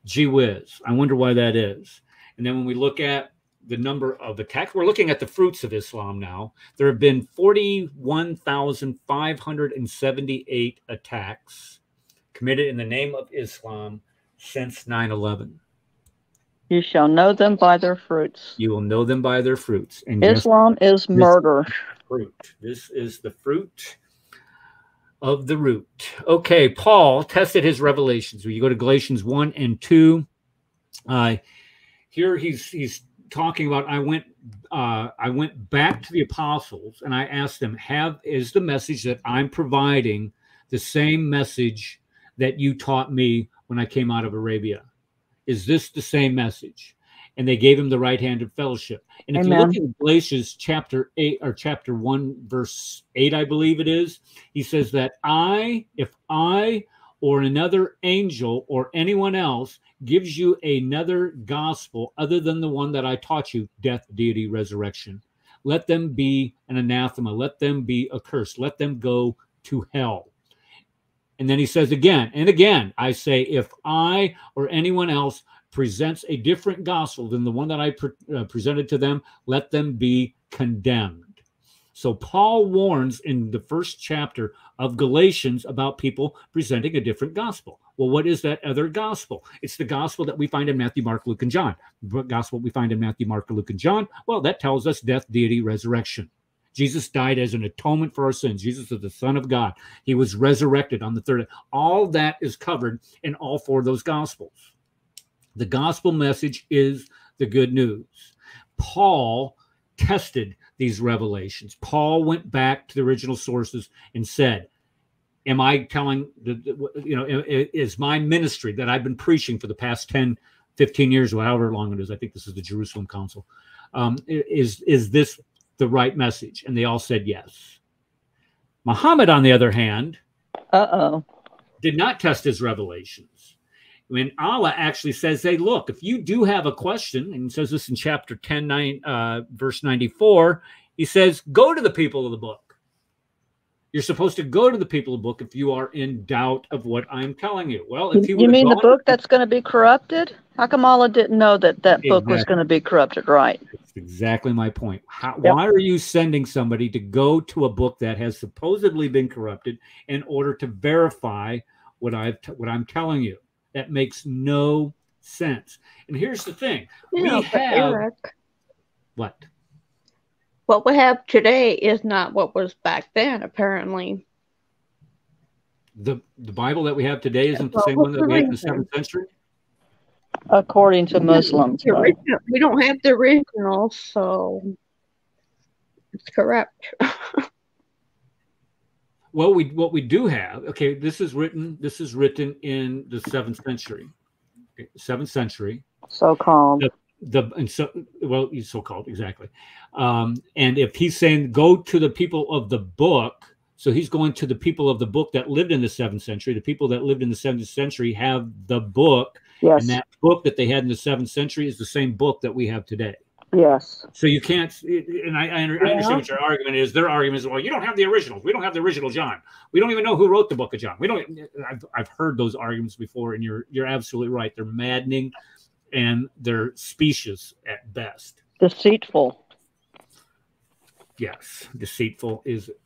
Gee whiz. I wonder why that is. And then when we look at the number of attacks, we're looking at the fruits of Islam now. There have been 41,578 attacks committed in the name of Islam since 9/11. You shall know them by their fruits. You will know them by their fruits. And Islam is murder. Fruit. This is the fruit of the root. Okay, Paul tested his revelations. When you go to Galatians 1 and 2, here he's talking about, I went back to the apostles and I asked them, is the message that I'm providing the same message that you taught me when I came out of Arabia? Is this the same message? And they gave him the right hand of fellowship. And if you look at Galatians chapter 8 or chapter 1, verse 8, I believe it is, he says that if I or another angel or anyone else gives you another gospel other than the one that I taught you, death, deity, resurrection, let them be an anathema. Let them be accursed. Let them go to hell. And then he says again and again, I say, if I or anyone else presents a different gospel than the one that I presented to them, let them be condemned. So Paul warns in the first chapter of Galatians about people presenting a different gospel. Well, what is that other gospel? It's the gospel that we find in Matthew, Mark, Luke, and John. What gospel we find in Matthew, Mark, Luke, and John? Well, that tells us death, deity, resurrection. Jesus died as an atonement for our sins. Jesus is the Son of God. He was resurrected on the third day. All that is covered in all four of those gospels. The gospel message is the good news. Paul tested these revelations. Paul went back to the original sources and said, am I telling, is my ministry that I've been preaching for the past 10, 15 years, or however long it is, I think this is the Jerusalem Council, is this the right message? And they all said yes. Muhammad, on the other hand, did not test his revelations. When Allah actually says, hey, look, if you do have a question, and he says this in chapter 10, verse 94, he says, go to the people of the book. You're supposed to go to the people of the book if you are in doubt of what I'm telling you. Well, if you mean the book that's going to be corrupted? How come Allah didn't know that book was going to be corrupted, right? That's exactly my point. Why are you sending somebody to go to a book that has supposedly been corrupted in order to verify what I'm telling you? That makes no sense. And here's the thing. Yeah, we have Eric, what? What we have today is not what was back then, apparently. The Bible that we have today isn't the same one that we had in the 7th century? According to Muslims. We don't have the original, so it's correct. Well, what we do have, okay, this is written in the 7th century. Okay, 7th century. So-called. So-called, exactly. And if he's saying go to the people of the book, so he's going to the people of the book that lived in the 7th century. The people that lived in the 7th century have the book. Yes. And that book that they had in the 7th century is the same book that we have today. Yes. So you can't, and I understand what your argument is. Their argument is, well, you don't have the originals. We don't have the original John. We don't even know who wrote the book of John. I've heard those arguments before, and you're absolutely right. They're maddening, and they're specious at best. Deceitful. Yes, deceitful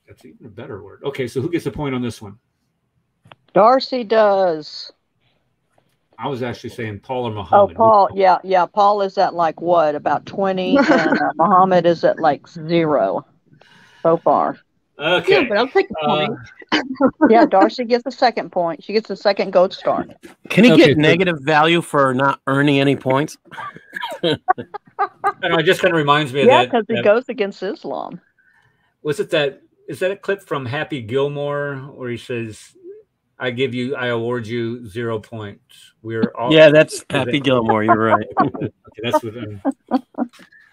that's even a better word. Okay, so who gets the point on this one? Darcy does. I was actually saying Paul or Muhammad. Oh, Paul. Yeah. Paul is at like what, about 20, and Muhammad is at like 0 so far. Okay. Yeah, but I'll take a point. Yeah, Darcy gets the second point. She gets the second gold star. Can he get negative value for not earning any points? It just kind of reminds me of that. Yeah, because he goes against Islam. Is that a clip from Happy Gilmore where he says, I award you 0 points. We're all that's Happy Gilmore. You're right. Okay, that's what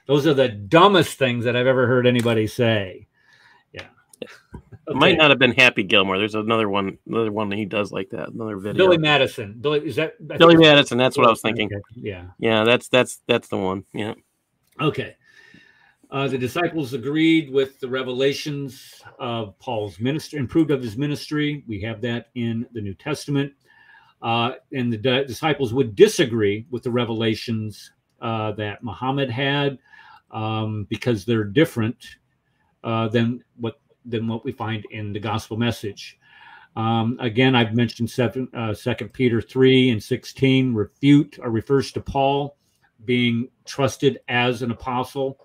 those are the dumbest things that I've ever heard anybody say. Yeah. Okay. Might not have been Happy Gilmore. There's another one that he does like that. Another video. Billy Madison. Billy Madison. That's what I was thinking. Okay. Yeah. Yeah, that's the one. Yeah. Okay. The disciples agreed with the revelations of Paul's ministry, improved of his ministry. We have that in the New Testament. And the disciples would disagree with the revelations that Muhammad had because they're different than what we find in the gospel message. Again, I've mentioned 2 Peter 3:16 refute or refers to Paul being trusted as an apostle.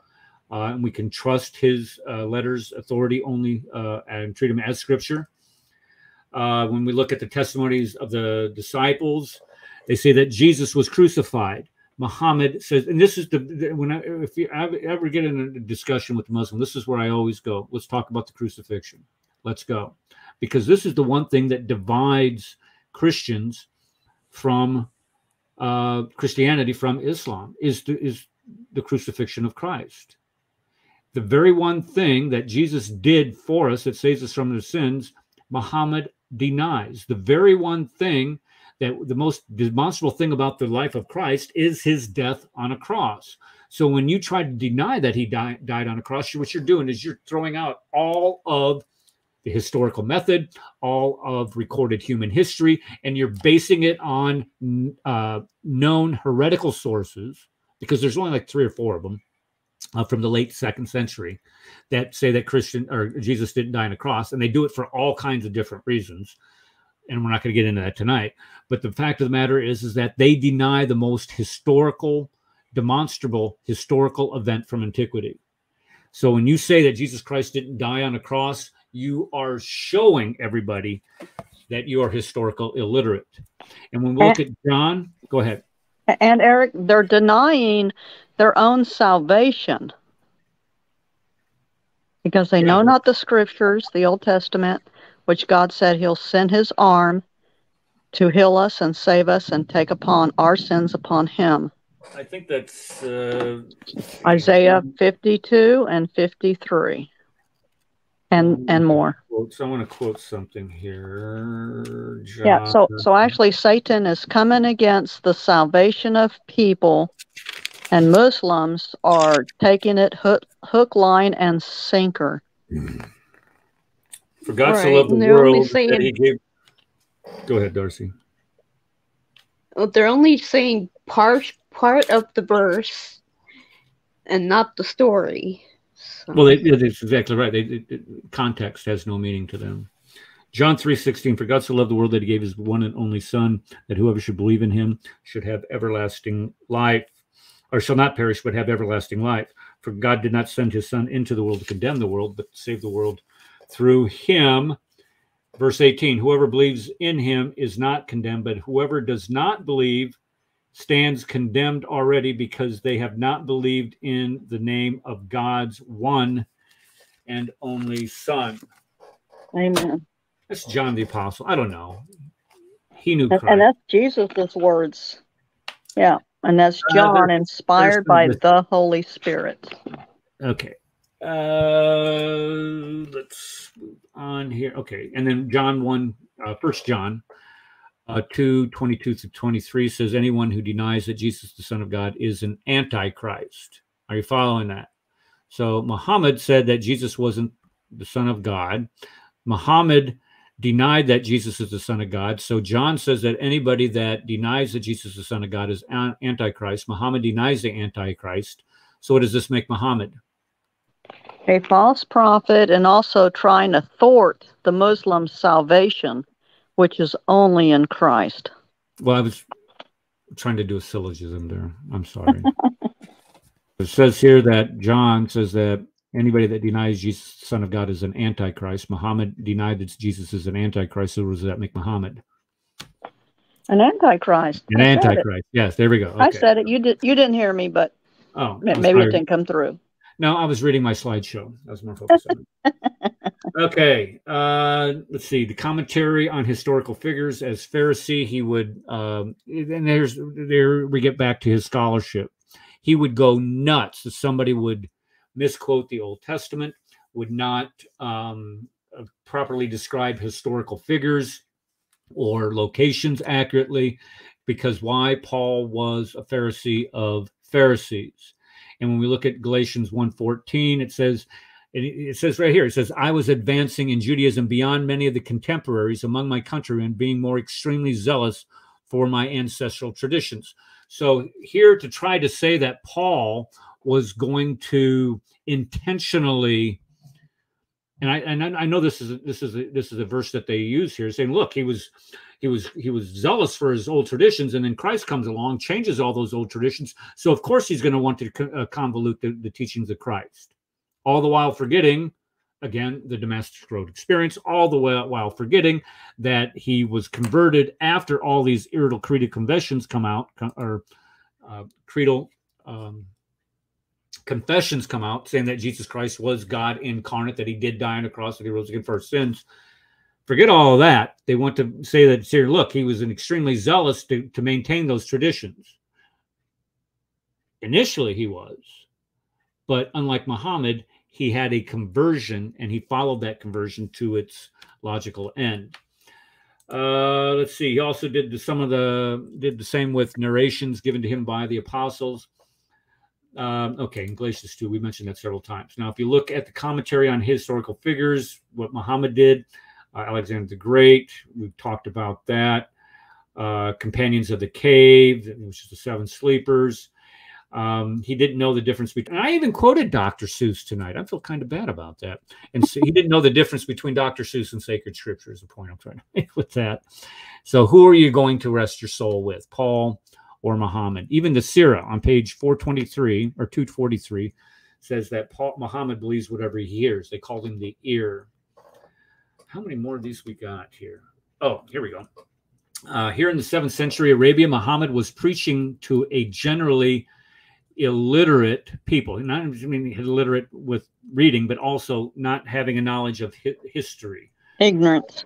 And we can trust his letters, authority only, and treat them as scripture. When we look at the testimonies of the disciples, they say that Jesus was crucified. Muhammad says, and this is if you ever get in a discussion with a Muslim, this is where I always go. Let's talk about the crucifixion. Let's go. Because this is the one thing that divides Christians from Christianity from Islam is the crucifixion of Christ. The very one thing that Jesus did for us that saves us from our sins, Muhammad denies. The very one thing that the most demonstrable thing about the life of Christ is his death on a cross. So when you try to deny that he died on a cross, what you're doing is you're throwing out all of the historical method, all of recorded human history, and you're basing it on known heretical sources, because there's only like 3 or 4 of them from the late 2nd century that say that Jesus didn't die on a cross, and they do it for all kinds of different reasons. And we're not going to get into that tonight. But the fact of the matter is that they deny the most demonstrable historical event from antiquity. So when you say that Jesus Christ didn't die on a cross, you are showing everybody that you are historical illiterate. And when we look at John, go ahead. And Eric, they're denying their own salvation because they know not the scriptures, the Old Testament, which God said he'll send his arm to heal us and save us and take upon our sins upon him. I think that's Isaiah 52 and 53 and more. So I want to quote something here. John. Yeah, so actually Satan is coming against the salvation of people, and Muslims are taking it hook, line, and sinker. For God so loved the world that he gave. Go ahead, Darcy. They're only saying part of the verse and not the story. So. Well, it's exactly right. Context has no meaning to them. John 3:16, for God so loved the world that he gave his one and only Son, that whoever should believe in him should have everlasting life, or shall not perish, but have everlasting life. For God did not send his Son into the world to condemn the world, but to save the world through him. Verse 18, whoever believes in him is not condemned, but whoever does not believe stands condemned already, because they have not believed in the name of God's one and only Son. Amen. That's John the Apostle. I don't know. He knew Christ. And that's Jesus' words. Yeah. And that's John, inspired by the Holy Spirit. Okay. Let's move on here. Okay. And then John 1, 1 John 2:22-23 says, anyone who denies that Jesus, the Son of God, is an antichrist. Are you following that? So Muhammad said that Jesus wasn't the Son of God. Muhammad denied that Jesus is the Son of God. So John says that anybody that denies that Jesus is the Son of God is antichrist. Muhammad denies the antichrist. So what does this make Muhammad? A false prophet, and also trying to thwart the Muslim salvation, which is only in Christ. Well, I was trying to do a syllogism there. I'm sorry. It says here that John says that anybody that denies Jesus, the Son of God, is an antichrist. Muhammad denied that Jesus is an antichrist. So what does that make Muhammad? An antichrist. An antichrist. Yes, there we go. Okay. I said it. You didn't hear me, but maybe it didn't come through. No, I was reading my slideshow. I was more focused on it. Okay. Let's see. The commentary on historical figures. As Pharisee, he would, and there we get back to his scholarship. He would go nuts if somebody would misquote the Old Testament, would not properly describe historical figures or locations accurately, because why? Paul was a Pharisee of Pharisees. And when we look at Galatians 1:14, it says right here, it says, I was advancing in Judaism beyond many of the contemporaries among my countrymen, being more extremely zealous for my ancestral traditions. So here to try to say that Paul was going to intentionally, and I know this is a verse that they use here, saying, look, he was zealous for his old traditions, and then Christ comes along, changes all those old traditions. So of course he's going to want to convolute the teachings of Christ, all the while forgetting, again, the Damascus Road experience, all the while forgetting that he was converted after all these irritable creedal confessions come out, or creedal confessions come out, saying that Jesus Christ was God incarnate, that he did die on the cross, that he rose again for our sins. Forget all of that. They want to say that, here, look, he was extremely zealous to maintain those traditions. Initially he was, but unlike Muhammad, he had a conversion, and he followed that conversion to its logical end. Let's see. He also did the same with narrations given to him by the apostles. Okay, in Galatians 2, we mentioned that several times. Now, if you look at the commentary on historical figures, what Muhammad did, Alexander the Great, we've talked about that. Companions of the Cave, which is the Seven Sleepers. He didn't know the difference between, and I even quoted Dr. Seuss tonight. I feel kind of bad about that. And so he didn't know the difference between Dr. Seuss and sacred scripture is the point I'm trying to make with that. So who are you going to rest your soul with, Paul or Muhammad? Even the Sirah on page 423 or 243 says that Muhammad believes whatever he hears. They called him the ear. How many more of these we got here? Oh, here we go. Here in the 7th century Arabia, Muhammad was preaching to a generally illiterate people, not illiterate with reading, but also not having a knowledge of history. Ignorance.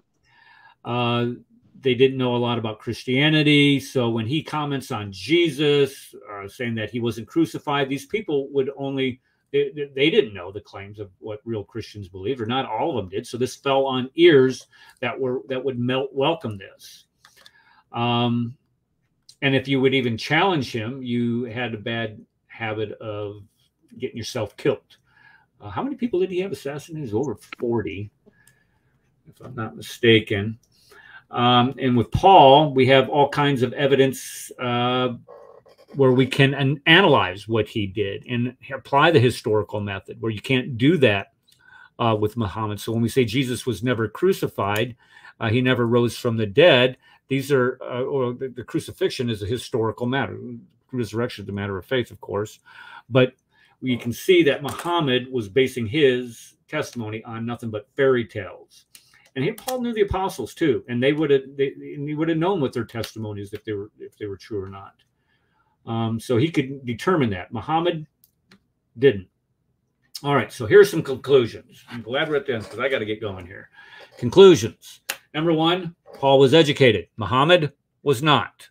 They didn't know a lot about Christianity. So when he comments on Jesus, saying that he wasn't crucified, these people would only, they didn't know the claims of what real Christians believed, or not all of them did. So this fell on ears that would welcome this. And if you would even challenge him, you had a bad habit of getting yourself killed. How many people did he have assassinated? Over 40, if I'm not mistaken. And with Paul, we have all kinds of evidence where we can analyze what he did and apply the historical method, where you can't do that with Muhammad. So when we say Jesus was never crucified, he never rose from the dead, these are, or the crucifixion is a historical matter. Resurrection is a matter of faith, of course. But we can see that Muhammad was basing his testimony on nothing but fairy tales. And Paul knew the apostles too, and he would have known what their testimonies, if they were true or not. So he could determine that. Muhammad didn't. All right, so here's some conclusions. I'm glad we're at the end because I got to get going here. Conclusions. Number 1, Paul was educated. Muhammad was not.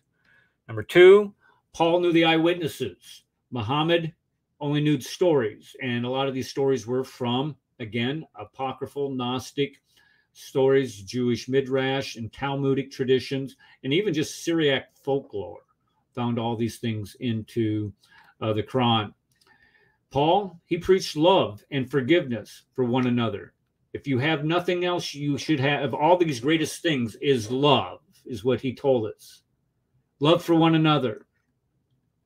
Number 2, Paul knew the eyewitnesses. Muhammad only knew stories, and a lot of these stories were from, again, apocryphal, Gnostic stories, Jewish midrash and Talmudic traditions, and even just Syriac folklore. Found all these things into the Quran. Paul, he preached love and forgiveness for one another. If you have nothing else, you should have. All these greatest things is love, is what he told us. Love for one another.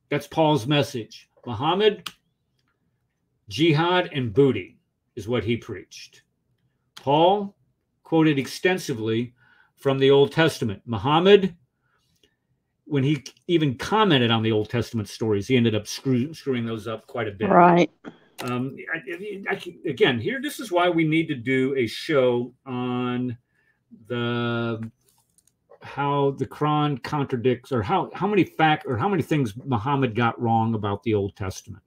That's Paul's message. Muhammad, jihad and booty is what he preached. Paul quoted extensively from the Old Testament. Muhammad, when he even commented on the Old Testament stories, he ended up screwing those up quite a bit. Right. Again, here, this is why we need to do a show on how the Quran contradicts, or how many things Muhammad got wrong about the Old Testament.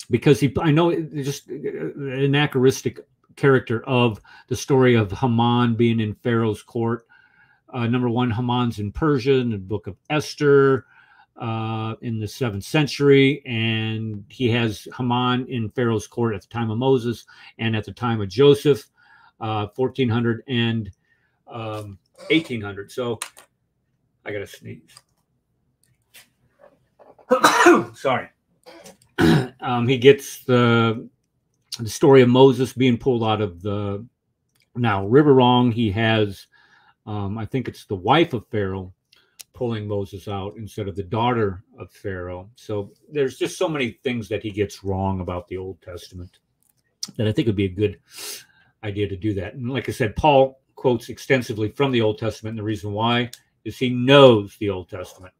Because I know it's just an anachronistic character of the story of Haman being in Pharaoh's court. Number 1, Haman's in Persia in the book of Esther in the 7th century, and he has Haman in Pharaoh's court at the time of Moses and at the time of Joseph, 1400 and 1800. So I gotta sneeze. Sorry. He gets the story of Moses being pulled out of the river wrong. He has, I think it's the wife of Pharaoh pulling Moses out instead of the daughter of Pharaoh. So there's just so many things that he gets wrong about the Old Testament that I think would be a good idea to do that. And like I said, Paul quotes extensively from the Old Testament, and the reason why is he knows the Old Testament.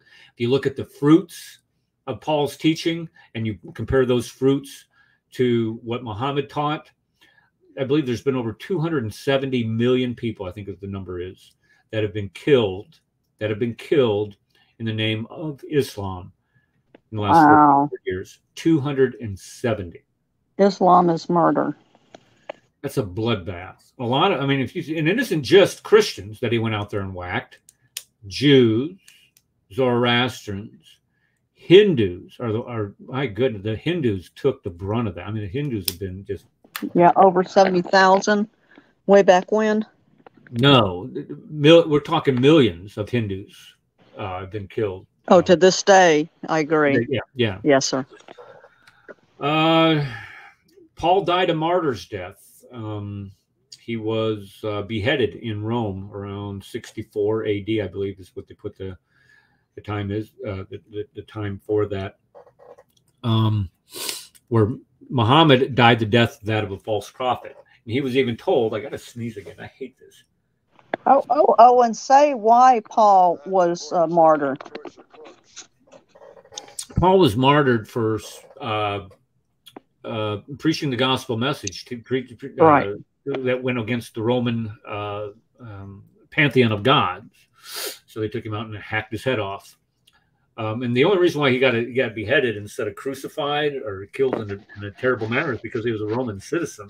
If you look at the fruits of Paul's teaching and you compare those fruits to what Muhammad taught, I believe there's been over 270 million people, I think the number is, that have been killed in the name of Islam in the last 400 years. 270. Islam is murder. That's a bloodbath. A lot of, I mean, and it isn't just Christians that he went out there and whacked. Jews, Zoroastrians, Hindus are my goodness, the Hindus took the brunt of that. I mean, the Hindus have been just over 70,000 way back when. No, we're talking millions of Hindus have been killed. Oh, to this day, I agree. Yeah. Yes, sir. Paul died a martyr's death. He was beheaded in Rome around 64 AD, I believe, is what they put the time is. The time for that, where Muhammad died the death of that of a false prophet, and he was even told, "I got to sneeze again. I hate this." And say why Paul was martyred. Paul was martyred for preaching the gospel message that went against the Roman pantheon of gods. So they took him out and hacked his head off. And the only reason why he got beheaded instead of crucified or killed in a terrible manner is because he was a Roman citizen.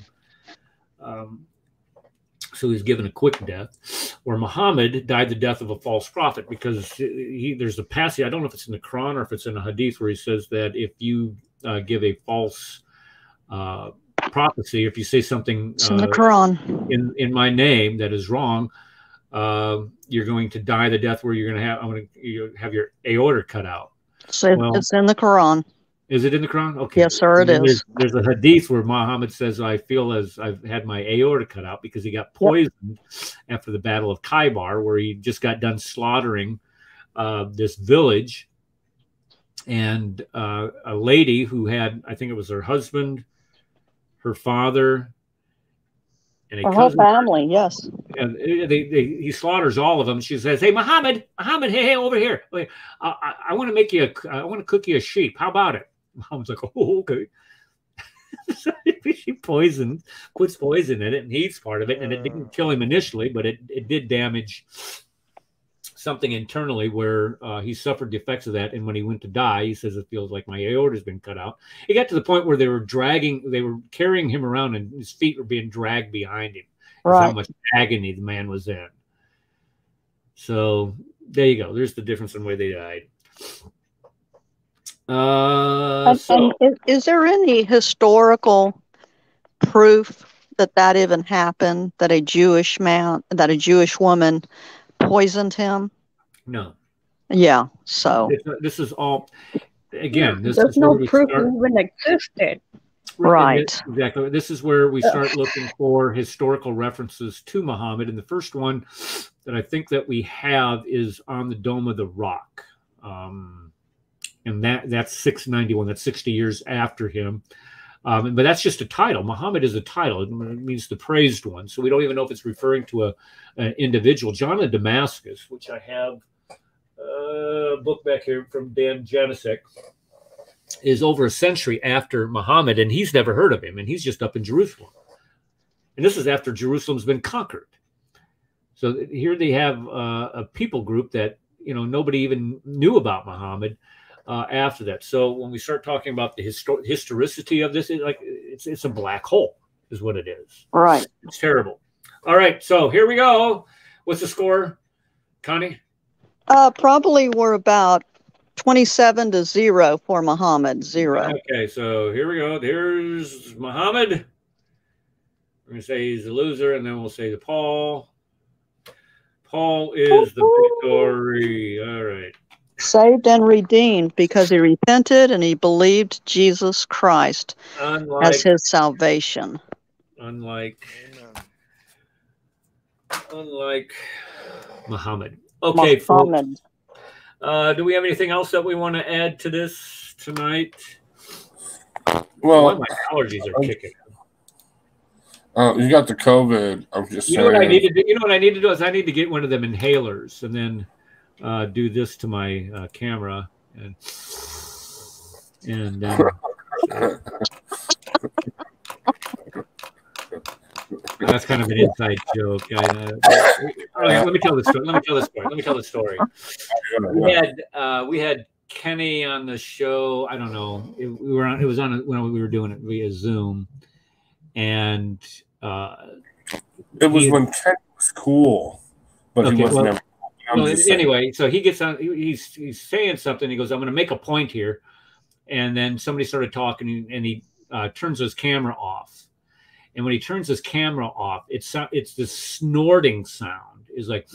So he was given a quick death. Where Muhammad died the death of a false prophet, because there's a passage, I don't know if it's in the Quran or if it's in a hadith, where he says that if you give a false prophecy, if you say something in the Quran in my name that is wrong, you're going to die the death where you're going to have your aorta cut out. So it's in the Quran. Is it in the Quran? Okay. Yes, sir, it is. There's a hadith where Muhammad says, I feel as I've had my aorta cut out because he got poisoned after the Battle of Khaybar, where he just got done slaughtering this village. And a lady who had, I think it was her husband, her father, and a whole family, yes. And he slaughters all of them. She says, "Hey, Muhammad, hey, over here. I want to I want to cook you a sheep. How about it?" Muhammad's like, "Oh, okay." So she puts poison in it, and he's part of it. And it didn't kill him initially, but it did damage something internally where he suffered the effects of that. And when he went to die, he says, "It feels like my aorta's been cut out." It got to the point where they were carrying him around, and his feet were being dragged behind him. Right. How much agony the man was in. So there you go. There's the difference in the way they died. Is there any historical proof that even happened? That a Jewish woman poisoned him? No. Yeah. So this is all. Again, there's no proof it even existed. Right. Exactly. This is where we start looking for historical references to Muhammad. And the first one that I think that we have is on the Dome of the Rock. And that's 691. That's 60 years after him. But that's just a title. Muhammad is a title. It means the praised one. So we don't even know if it's referring to an individual. John of Damascus, which I have a book back here from Dan Janicek, is over a century after Muhammad, and he's never heard of him, and he's just up in Jerusalem. And this is after Jerusalem's been conquered. So here they have a people group that nobody even knew about Muhammad after that. So when we start talking about the historicity of this, it's a black hole, is what it is. Right. It's terrible. All right, so here we go. What's the score, Connie? Probably we're about 27-0 for Muhammad. 0. Okay, so here we go. There's Muhammad. We're going to say he's a loser, and then we'll say to Paul. Paul is the victory. All right. Saved and redeemed because he repented and he believed Jesus Christ as his salvation. Unlike Muhammad. Okay, Muhammad. Folks. Do we have anything else that we want to add to this tonight? Well, my allergies are kicking. You got the COVID. I'm just saying. What I need to do? You know what I need to do is I need to get one of them inhalers and then do this to my camera and that's kind of an inside joke. Let me tell the story. We had Kenny on the show. I don't know. It was on when we were doing it via Zoom, and it was when Kenny was cool, but he wasn't ever. Anyway, so he gets on. He's saying something. He goes, "I'm going to make a point here," and then somebody started talking, and he turns his camera off. And when he turns his camera off, it's this snorting sound. It's like,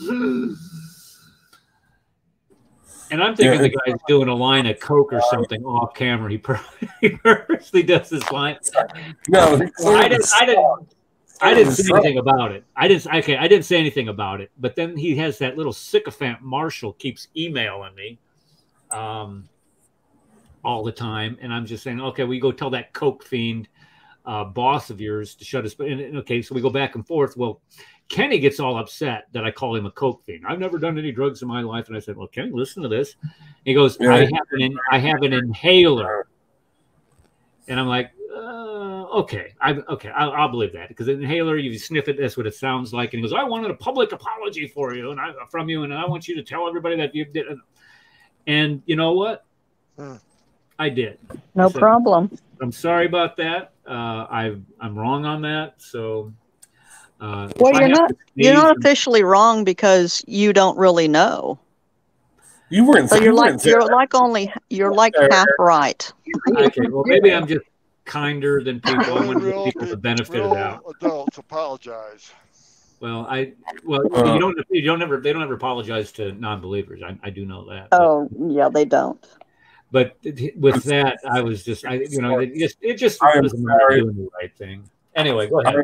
and I'm thinking the guy's doing a line of coke or something off camera. He purposely does this line. No, I didn't say anything about it. I didn't say anything about it. But then he has that little sycophant Marshall keeps emailing me all the time, and I'm just saying, okay, we go tell that coke fiend boss of yours to shut his. And okay, so we go back and forth. Well, Kenny gets all upset that I call him a coke fiend. I've never done any drugs in my life, and I said, "Well, Kenny, listen to this." He goes, "I have an inhaler," and I'm like, "Okay, I'll believe that because an inhaler, you sniff it, that's what it sounds like." And he goes, "I wanted a public apology from you, and I want you to tell everybody that you did." And you know what? I did. No problem. I'm sorry about that. I'm wrong on that. So, well, you're not officially wrong because you don't really know. You weren't. So you're like half right. Okay. Well, maybe I'm just kinder than people. I want to give people the benefit of that. Adults apologize. Well, they don't ever apologize to non-believers. I do know that. Oh, yeah, they don't. But with that, I was just, it just wasn't doing the right thing. Anyway, go ahead.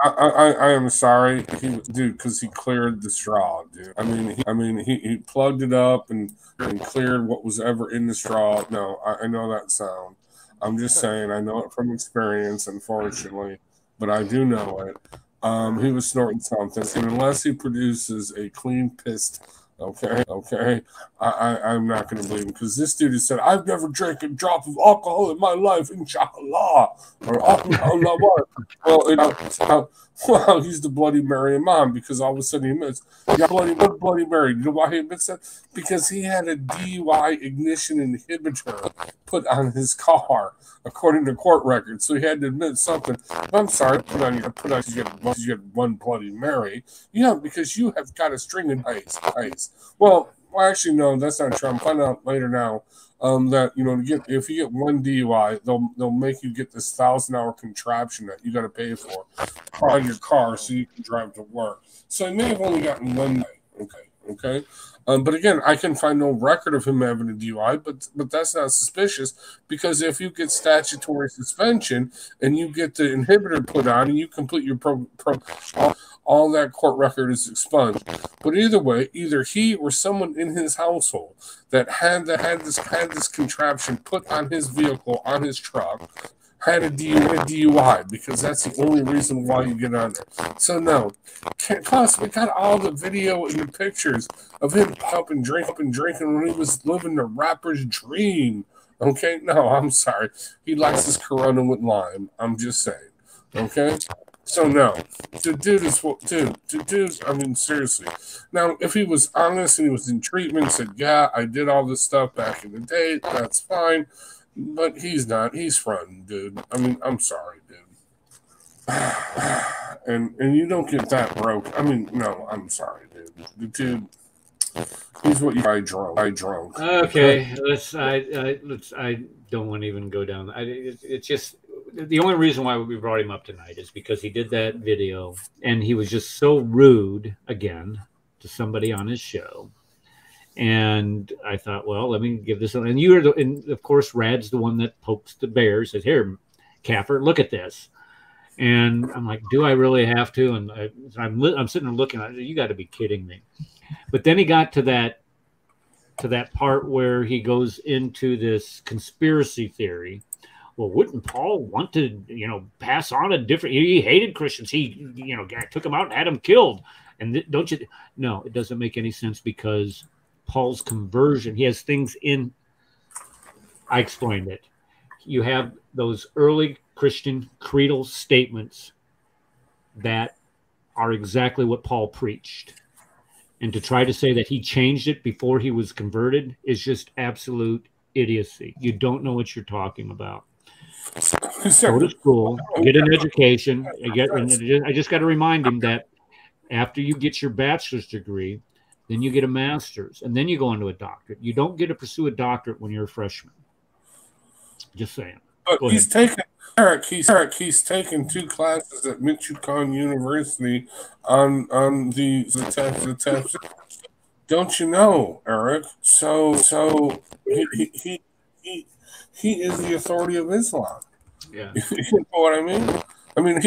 I am sorry, dude, because he cleared the straw, dude. I mean, he plugged it up and cleared what was ever in the straw. No, I know that sound. I'm just saying, I know it from experience, unfortunately, but I do know it. He was snorting something, and unless he produces a clean pissed. Okay. I'm not going to believe him because this dude has said, I've never drank a drop of alcohol in my life, inshallah. Or, well, he's the Bloody Mary imam because all of a sudden he admits, Bloody Mary. You know why he admits that? Because he had a DUI ignition inhibitor put on his car, according to court records. So he had to admit something. I'm sorry, you get one Bloody Mary. Yeah, because you have got a string of ice. Well, actually, no, that's not true. I'm finding out later now that if you get one DUI, they'll make you get this 1,000-hour contraption that you got to pay for on your car so you can drive to work. So he may have only gotten one night. Okay. But again, I can find no record of him having a DUI, but that's not suspicious because if you get statutory suspension and you get the inhibitor put on and you complete your all that court record is expunged. But either way, either he or someone in his household that had this contraption put on his vehicle, on his truck, had a DUI because that's the only reason why you get on there. So no, plus we got all the video and the pictures of him up and drinking when he was living the rapper's dream. Okay, no, I'm sorry. He likes his Corona with lime. I'm just saying. Okay. So no, the dude. I mean, seriously. Now, if he was honest and he was in treatment, said, "Yeah, I did all this stuff back in the day," that's fine. But he's not. He's fronting, dude. I mean, I'm sorry, dude. And you don't get that broke. I mean, no, I'm sorry, dude. The dude, he's what you I drunk. Okay, I don't want to even go down. It's just the only reason why we brought him up tonight is because he did that video and he was just so rude again to somebody on his show. And I thought, well, let me give this. And you are and of course, Rad's the one that pokes the bear. Says, "Here, Caffer, look at this." And I'm like, "Do I really have to?" And I'm sitting there looking at it. You got to be kidding me. But then he got to that part where he goes into this conspiracy theory. Well, wouldn't Paul want to, pass on a different? He hated Christians. He, took them out and had them killed. And don't you? No, it doesn't make any sense because Paul's conversion. He has things in. I explained it. You have those early Christian creedal statements that are exactly what Paul preached. And to try to say that he changed it before he was converted is just absolute idiocy. You don't know what you're talking about. Go to school, get an education. I just got to remind him that after you get your bachelor's degree, then you get a master's, and then you go into a doctorate. You don't get to pursue a doctorate when you're a freshman. Just saying. But he's taken 2 classes at Michoacan University on the test. Don't you know, Eric? So he is the authority of Islam. Yeah. You know what I mean? I mean,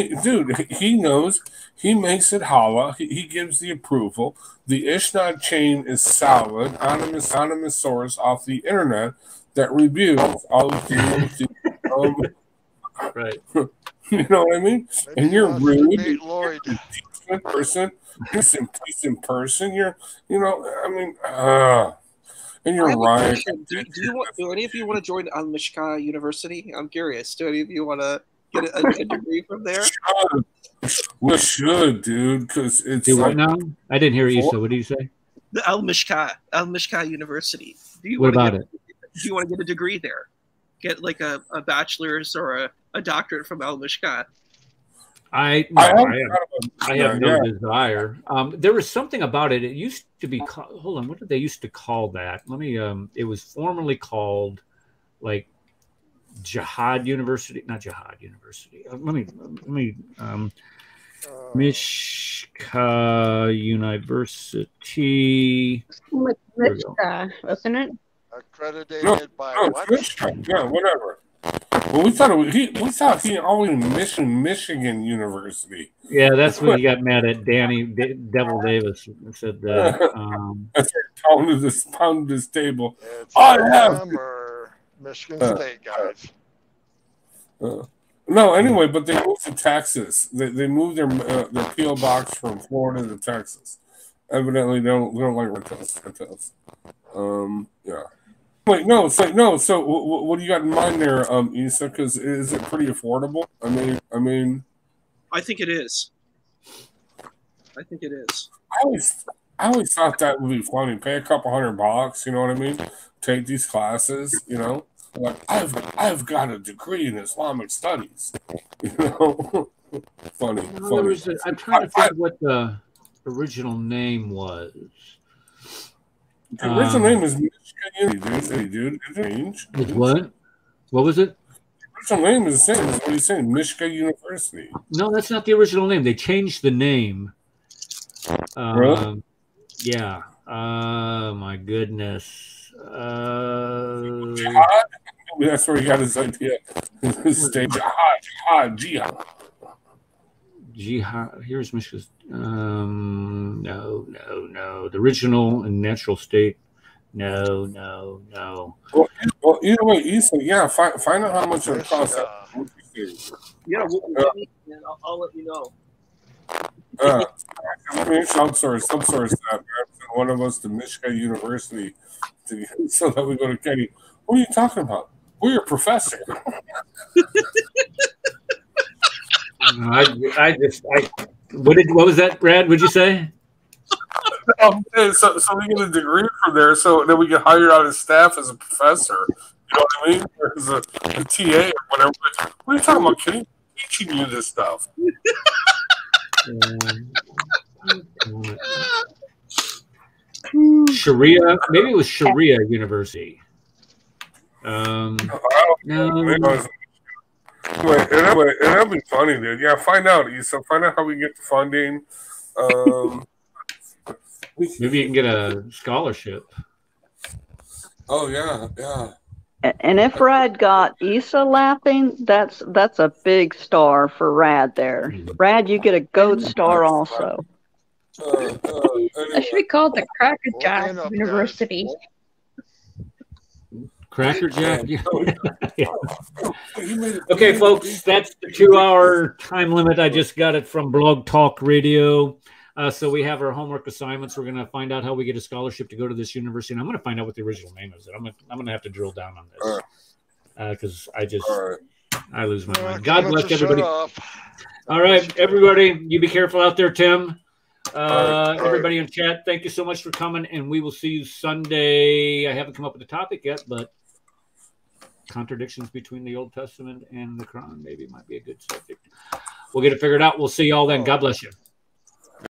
he knows. He makes it halal. He gives the approval. The Ishnad chain is solid. Anonymous source off the internet that reviews all of the right. You know what I mean? And you're rude. Decent person. Decent person. You're, I mean, and you're right. Do any of you want to join Al-Mishka University? I'm curious. Do any of you want to get a degree from there? We should, dude, because it's what now? I didn't hear you. So what did you say? The Al-Mishka University. What about it? Do you want to get a degree there? Get like a bachelor's or a doctorate from Al-Mishka? I have no desire. There was something about it. It used to be called, hold on, what did they used to call that? Let me it was formerly called like Jihad University, not Jihad University. Mishka University. Mishka, wasn't it? Accredited by what? Yeah, whatever. Well, we thought he always Michigan University. Yeah, that's when he got mad at Devil Davis and said that. That's pounded this table. I have Michigan State guys. No, anyway, but they moved to Texas. They moved their PO box from Florida to Texas. Evidently, they don't like hotels. Yeah. Wait, no. So, what do you got in mind there, Issa? Because is it pretty affordable? I mean, I think it is. I always thought that would be funny. Pay a couple $100. You know what I mean? Take these classes. Like I've got a degree in Islamic studies. Funny. I'm trying to think what the original name was. The original name is Michigan University, dude. It changed. What? What was it? The original name is the same. That's what he's saying. Michigan University. No, that's not the original name. They changed the name. Really? Yeah. Oh my goodness. Jihad? That's where he got his idea. Jihad. Here's Michigan's. No. The original and natural state. No. Well, either way, Issa, yeah, find out how much it costs. Yeah, I'll let you know. Outsource that. One of us to Michigan University so that we go to Kenny. What are you talking about? We're your professor. What was that, Brad? What'd you say? So we get a degree from there, so then we get hired out as staff as a professor. You know what I mean? Or as a TA or whatever. What are you talking about, Kenny? Teaching you this stuff. Sharia, maybe it was Sharia University. No. That'd be funny, dude. Yeah, find out, Issa. Find out how we get the funding. Maybe you can get a scholarship. Oh yeah, yeah. And if Rad got Issa laughing, that's a big star for Rad there. Rad, you get a gold star also. Anyway. That should be called the Cracker Jack University. Cracker Jack. Yeah. Okay, folks, that's the 2-hour time limit. I just got it from Blog Talk Radio. So we have our homework assignments. We're going to find out how we get a scholarship to go to this university. And I'm going to find out what the original name is. I'm going to have to drill down on this because I lose my mind. God bless everybody. All right, everybody, you be careful out there, Tim. Everybody in chat, thank you so much for coming, and we will see you Sunday. I haven't come up with a topic yet, but contradictions between the Old Testament and the Quran maybe might be a good subject. We'll get it figured out. We'll see you all then. God bless you.